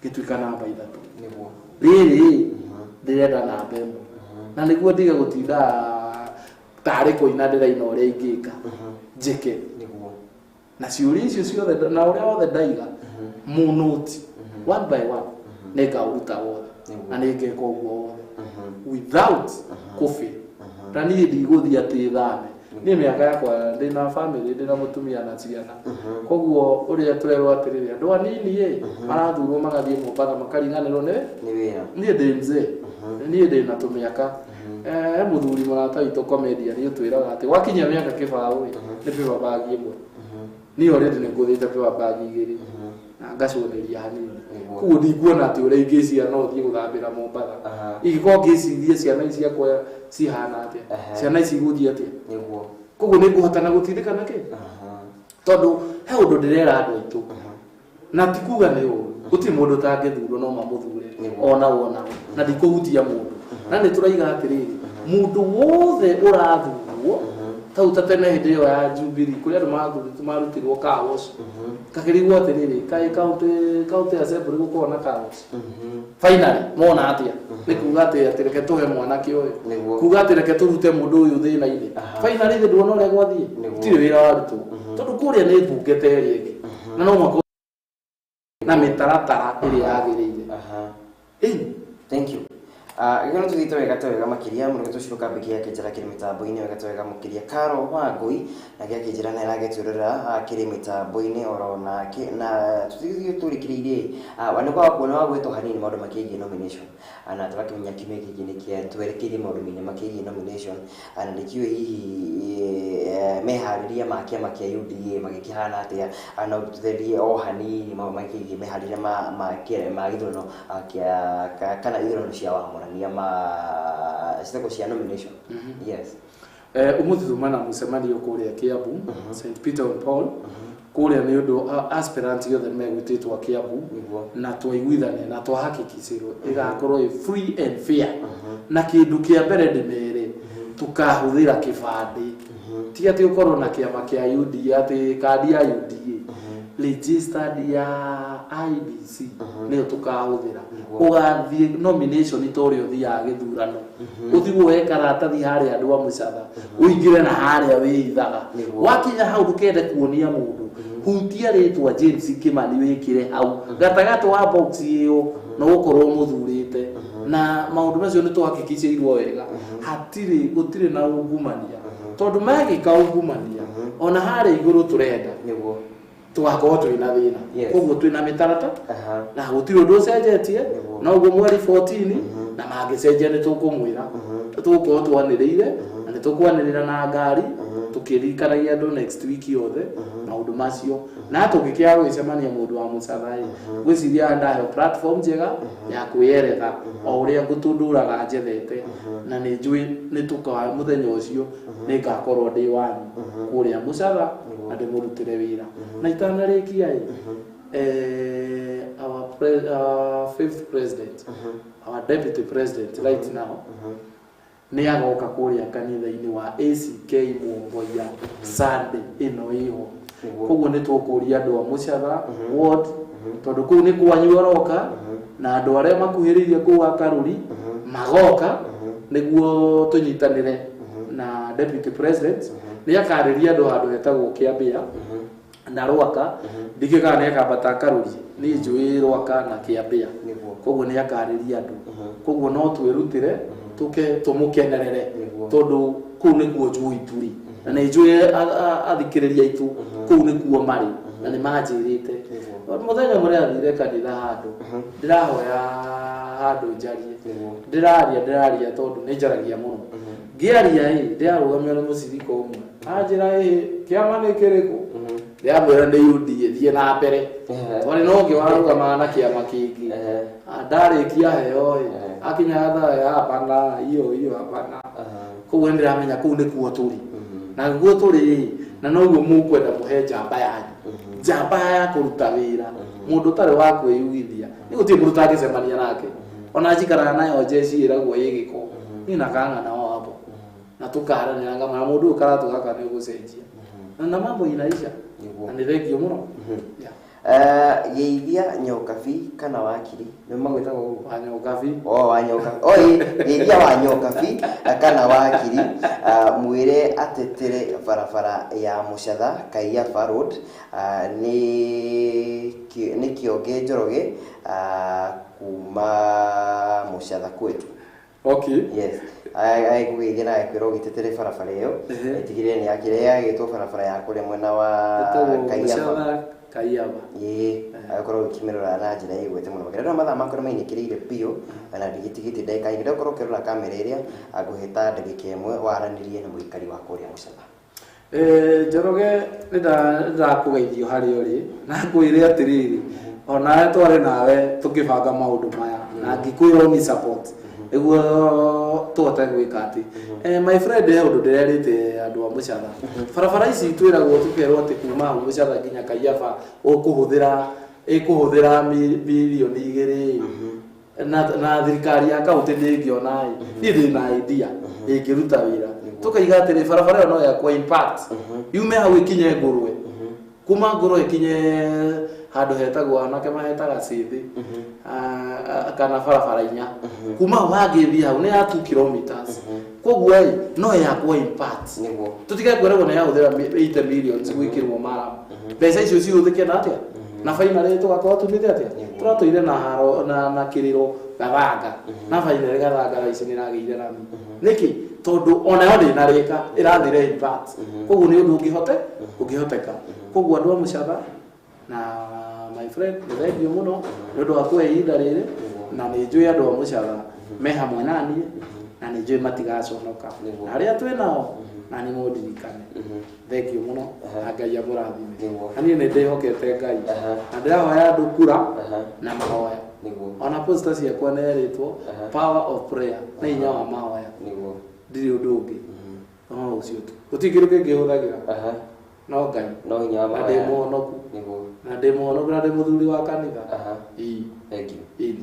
ngĩtuĩka namba 3 rĩrĩ ndĩrenda namba 1 na nĩguo ndige gũtinda tarĩ kũina ndĩraina ũrĩa ingĩka njĩke na ciũria icio ciothe na ũrĩa wothe ndaiga mũnoti 1 by 1 nĩ ngaũruta wothe na nĩ ngeka ũguo wothe without kũbĩ na niĩ ndigũthiĩ atĩ thame niĩ mĩaka yakwa ndĩna family ndĩna mũtumia na ciana koguo ũrĩa tũrerwo atĩrĩrĩ andũ anini marathurwo magathiĩ Mombatha makariganĩrwo nĩ wĩra niĩ ndĩ mzee niĩ ndĩna tũmĩaka mũthuri mũrata witũ comedian nĩ ũtwĩraga atĩ wakinya mĩaka kĩbaũ nĩ paper bag ĩmwe niĩ already nĩ ngũthĩte paper bag 2 na ngaconeria hanini koguo ndikuona atĩ ũrĩa ingĩciara no thiĩ gũthambĩra Mombatha ingĩkorwo ngĩciria ciana ici ciakwa cihana atĩa ciana ici igũthiĩ atĩa koguo nĩ ngũhotana gũtindĩka na kĩ tondũ he ũndũ ndĩrera andũ aitũ na ti kuga nĩ ũru gũtirĩ mũndũ ũtangĩthurwo no mamũthure ona wona na ndikũhutia mũndũ na nĩ tũraiga atĩrĩrĩ mũndũ wothe ũrathurwo tau ta tene hĩndĩ ĩyo ya Jubilee kũrĩa andũ marutirwo kaos kakĩrigwo atĩrĩrĩ kaĩ county assembly gũkorwo na kaos finally mona atĩa nĩ kuga atĩ reke tũhe mwanake ũyũ kuga atĩ reke tũrute mũndũ ũyũ thĩna-inĩ finally thĩ ndwona ũrĩa gwathiĩ gũtirĩ wĩra warutwo tondũ kũrĩa nĩ mbunge ta ĩrĩa ĩngĩ na no mwaka na mĩtaratara ĩrĩa yagĩrĩire thank you gĩkĩro tũthite wega makĩria mũno gĩtũcirũka mbĩki yake njĩra kĩrĩ mĩtambo-inĩ wega makĩria Karo Wangui na gĩake njĩra na ĩragĩtũrĩra kĩrĩ mĩtambo-inĩ oro nake na tũthithio tũrĩkĩrĩirie nĩ kwa kuona wagwĩtwo hanini maũndũ makĩgiĩ nomination na tũgakĩmenya kiumia gĩkĩ nĩkĩa twerekeire maũndũ-inĩ makĩgiĩ nomination na nĩkĩũĩ hihi meharĩria ma kĩama kĩa UDA magĩkĩhana atĩa na ũtũtherie o hanini maũndũ makĩgiĩ meharĩria ma gĩthurano kana ithurano cia wamũra citako cia nomination yes umuthi thuma na mũcemanio kũrĩa Kiambu St Peter and Paul kuria ni undu aspirant yothe megwititwo Kiambu na twaiguithane na twahakikicirwo igakorwo free and fair na kindu kia mbere ndimere tukahuthira kibandi ti ati ukorwo na kiama kia UDA ati kadi ya UDA registered ya IBC niyo tukahuthira ugathie nomination itorio thia githurano uthigwo we karatathi hari andu a mucatha uingire na hari withaga wakinya hau ndukende kuonia mundu hutia ritwa James Kimani wikire hau gatagati wa box iyo no gukorwo muthurite na maundu macio ni tuhakikicirwo wega gutire na ungumania tondu magika ungumania ona hari iguru turenda niguo tugakorwo twina thina koguo twina mitarata na gutire undu ucenjetie na uguo mweri 14 na magicenjia ni tukumwira tugukorwo twaniriire na nitukwanirirana na ngari tukirikanagia andu next week yothe maundu macio na tugikia gwicemania mundu wa mucathai gwiciria ndayo platform njega ya kwiyeretha o uria ngutunduraga njethete na ni njui ni tukawa muthenya ucio ni ngakorwo ndi wanyu kuria mucatha na ndimurutire wira na itanarikia our fifth president our deputy president right now ni agoka kuria kanitha-ini wa ACK Mwomboya Sunday ino iho koguo ni tukuria andu a mucatha ward tondu kuu ni kwanyu aroka na andu aria makuhiririe kuu akaruri magoka niguo tunyitanire na deputy president ni akariria andu handu hetagwo Kiambia na Rwaka ndikigana ekambata akaruri ni njui Rwaka na Kiambia koguo ni akariria andu koguo no twirutire tumukenerere tondu kuu ni kuo njui turi na ni njui athikiriria itu kuu ni kuo mari na ni manjirite muthenya muria athire kanitha handu ndirahoya handu njarie ndiraria tondu ni njaragia muno ngiaria ndiarugamio ni muciriko umwe anjira kiama ni kiriku ndiamwira ni UDA thie na mbere tori no ngiwarugama na kiama kingi ndarikia heo akinya thaa ya hapana hiyo hapana koguo ndiramenya kuu ni kuo turi na guo turi na no guo mukwenda muhe njamba yanyu njamba ya kuruta wira mundu tare wa kwiyugithia ni gutie muruta ngicemania nake ona njikara nayo jeshi iragwo yigiko ni nakanga na wapo na tukaranira ngama mundu ukaratu gaka ni gucenjia na mambo inaisha na ni thengio muno yeithia nyokabi kana wakiri ni magwitaga uguo wanyokabi wanyokabi yeithia wa nyokabi kana wakiri mwire atetere barabara ya Mucatha Kaiaba Road ni kionge Njoroge kuma Mucatha kwetu. Okay. Yes. Ai kugeithia na kwiro gitetere barabara iyo itigire ni akire yagitwo barabara ya kure mwena wa Kaiaba akorwo kimerora na njira igwete muno magera mathaa makoro mainikirire pio na ndigitigiti ndeka igire korwo kerora kamera iria aguhita ndagika imwe waranirie na muikari wa kuria Mucatha Njoroge ndakugeithio hari uri na kwire atiriri ona tware nawe tukibanga maundu maya na ngikwira ni support eguo tuote gwika ati my friend undu ndirerite andu a Mucatha barabara ici twiragwo tukerwo ati kuma Mucatha nginya Kaiaba ikuhuthira milioni 2 na thirikari ya kaunti ndingiona ni thina idea ingiruta wira tukaiga ati barabara no ya kwa impact yume hau ikinye ngurwe kuma ngurwe ikinye handu hetagwo anake mahetaga cithi kana barabara inya kuma wagithia hau ni ya 2 kilometers koguo no ya kwa impact niguo tutiga kweragwo na ya huthira 8 million gwikirwo mara mbeca icio ciuthike na atia na faina rĩtũ gakorwo tumite atia turatoire na haro na kiriro gathanga na faina rĩ gathanga ici ni ragĩire rami niki tondu ona yo ndinarika irathire impact koguo ni undu ungihoteka koguo andu a Mucatha na my friend ndio muno ndio akwe ihinda rĩrĩ na nĩ njũĩ andu a Mucatha me hamwe nani na nĩ njũĩ matigaconoka aria twi nao na nĩ mundirikane thengio muno Ngai amũrathime ani nĩ ndĩhokete Ngai na ndĩrahoya andu kura na mahoya ona poster ciakwa nĩ yarĩtwo power of prayer na hinya wa mahoya ndirĩ ũndũ ũngĩ ucio tu gũtirĩ kĩndũ kĩngĩ hũthagĩra no ngai no hinya wa mahoya na ndĩmuonoku niguo na ndĩmuonoku na ndĩ mũthuri wa kanitha thank you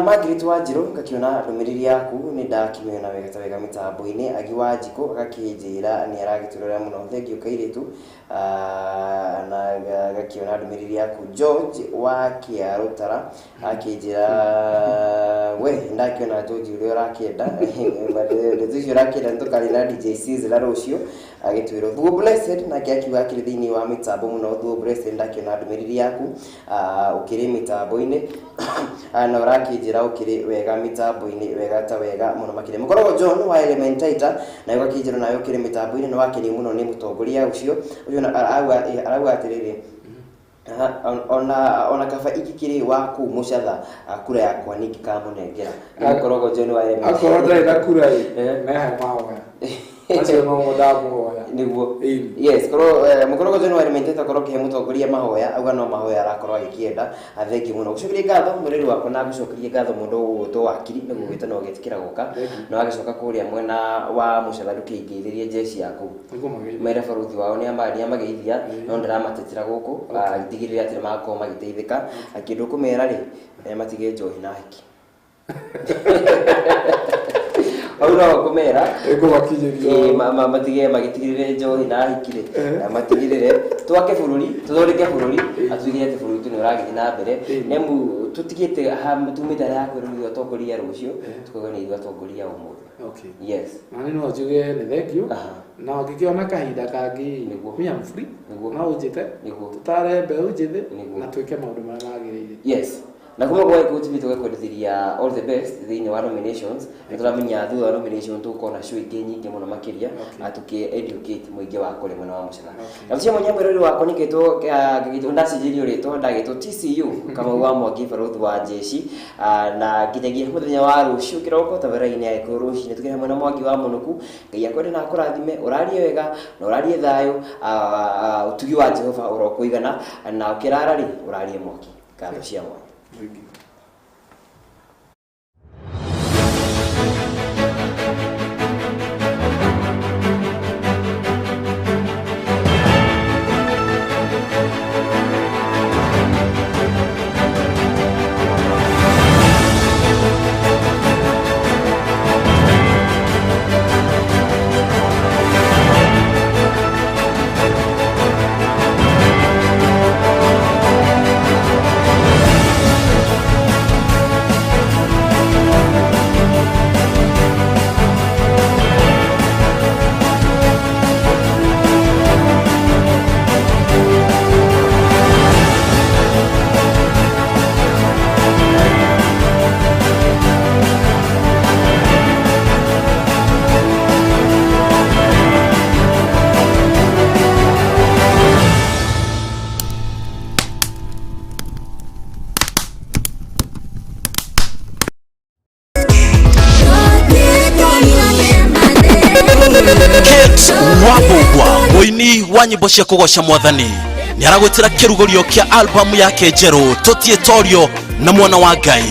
Margaret Wanjiru ngakiona ndumiriri yaku ni ndakimena wega mitambo-ini Agi Wanjiku agakinjira ni aragiturira muno thengio kairitu na gakiona ndumiriri yaku George wa Kiarutara akinjira we ndakiona George uri urakienda ndetucio urakienda ntukari na DJ Sizzla rucio agitwiro Thuo Blessed na akiwa akiri thiini wa mitambo muno Thuo Blessed ndakiona ndumiriri yaku ukiri mitambo-ini na urakinjira ukiri wega mitambo-ini wega ta wega muno makire mukorogo John wa Elementator na ugakinjira nayo ukiri mitambo-ini no wakiri muno ni mutongoria ucio uyu arauga atiriri ona kaba ikikiri wa ku mucatha kura yakwa niki kamunengera mukorogo John wa Elementator akoro ndai na kura mehe maoya acio no mudamuoya niguo yes koro mukorogo John wa Elementator koro ke mutongoria mahoya auga no mahoya arakorwo agikienda athengi muno gucokeria ngatho muriri wakwa na gucokeria ngatho mundu uto wakiri niguo gita no getikira guka no agicoka kuria mwena wa mucatha ndukiingiririe jeshi yaku mera baruthi wao ni amageithia no ndiramatitira guku ndigirire atire makoma magiteithika akindu kumera ri matige njohi na hiki aura kumera ego bakijirio matige magitigirire njohi na hikire matigirire twake bururi tuthoreke bururi atwigire te bururi tuno ragi na mbere nemu tutigite ha mutumite ya kwirurio tongoria rucio tukoga ni itwa tongoria umuthi yes mani no juge ni thank you na ngikiona kahinda kangi mia free na ujite tutare mbeu njithe na twike maundu marĩa magĩrĩire yes na kuma kwa TV tugakwendithiria all the best thini wa nominations nituramenya thutha wa nomination tukona show ingĩ nyingĩ muno makiria atuki educate muingi wa kule mwena wa mucatha na cia mwenye mwirori wako nikitwo gigitwo ndacijirio ritwo ndagitwo TCU Kamau wa Mwangi baruthi wa jeshi na nginyagia muthenya wa rucio kiroko tavera-ini ya ikuruci ni tukira mwena Mwangi wa munuku ngai akwende na akurathime urarie wega na urarie thayo utugi wa Jehova urokuigana na ukirara ri urarie Mwangi kando cia Mwangi. Wabugwa muini wa nyimbo cia kugosha mwathani ni aragwetera kirugorio kia album yake njeru Totietorio na mwana wa Ngai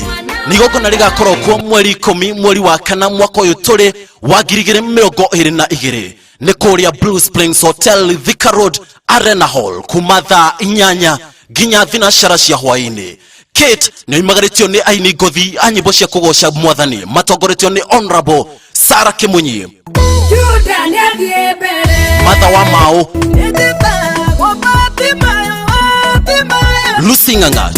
ni gogona rigakorwo kwa mweri 10 mweri wa kana mwaka uyu turi wa 2022 ni kuria Blue Springs Hotel Thika Road Arena Hall kumatha inyanya ginya thinashara cia hwaini. Kate ni imagaritio ni aini ngothi a nyimbo cia kugosha mwathani matongoretio ni Honorable Sara Kimunyi Mother wa Mau Lucy Nganga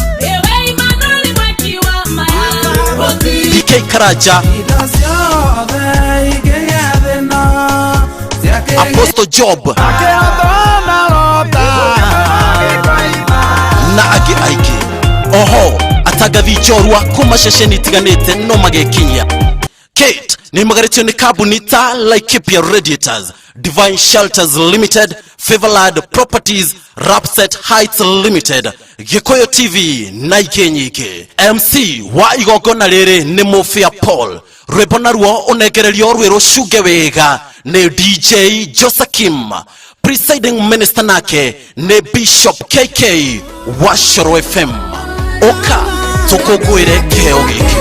DK Karaja Apostle Job na agi oho atagathi chorwa kuma shesheni tiganete no magekinya. Kate ni magaritio ni kabunita Laikipia Radiators, Divine Shelters Limited, Favorlad Properties, Rapset Heights Limited, Gikoyo TV na Ikenyike. MC wa igogona riri ni Mofia Paul. Rwebona ruo unegererio rwero shuge wega ni DJ Josakim. Presiding Minister nake ni Bishop KK wa Shoro FM. Oka tukugwire keo giki.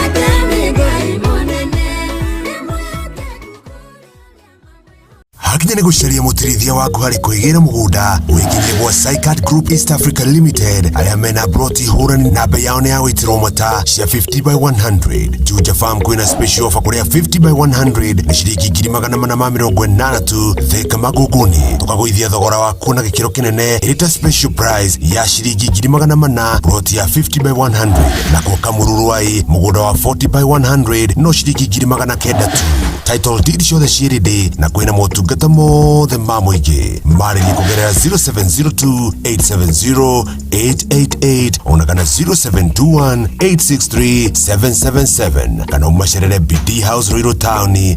hakinya nĩ gũcaria mũtirithia waku harĩ kwĩgĩra mũgũnda wĩkinyie gwa Saikat Group East Africa Limited arĩa mena broti hũrani na bei yao nĩ ya gũitĩrwo mata cia 50/100. Juja Farm kwĩna special offer kũrĩa 50/100 nĩ ciringi 480 tu Thika Maguguni. Tũkagũithia thogora waku na gĩkĩro kĩnene ĩrĩta special price ya ciringi 400 broti ya 50/100, na kwa Kamururwai mũgũnda wa 40/100 no ciringi 900 tu. Title deed ciothe ciĩrĩ ndĩ na kwĩna motungata mothe ma mũingĩ. Marĩria kũgerera 0702870888 ona kana 0721863777 kana umacerere BD House Ruiru Town.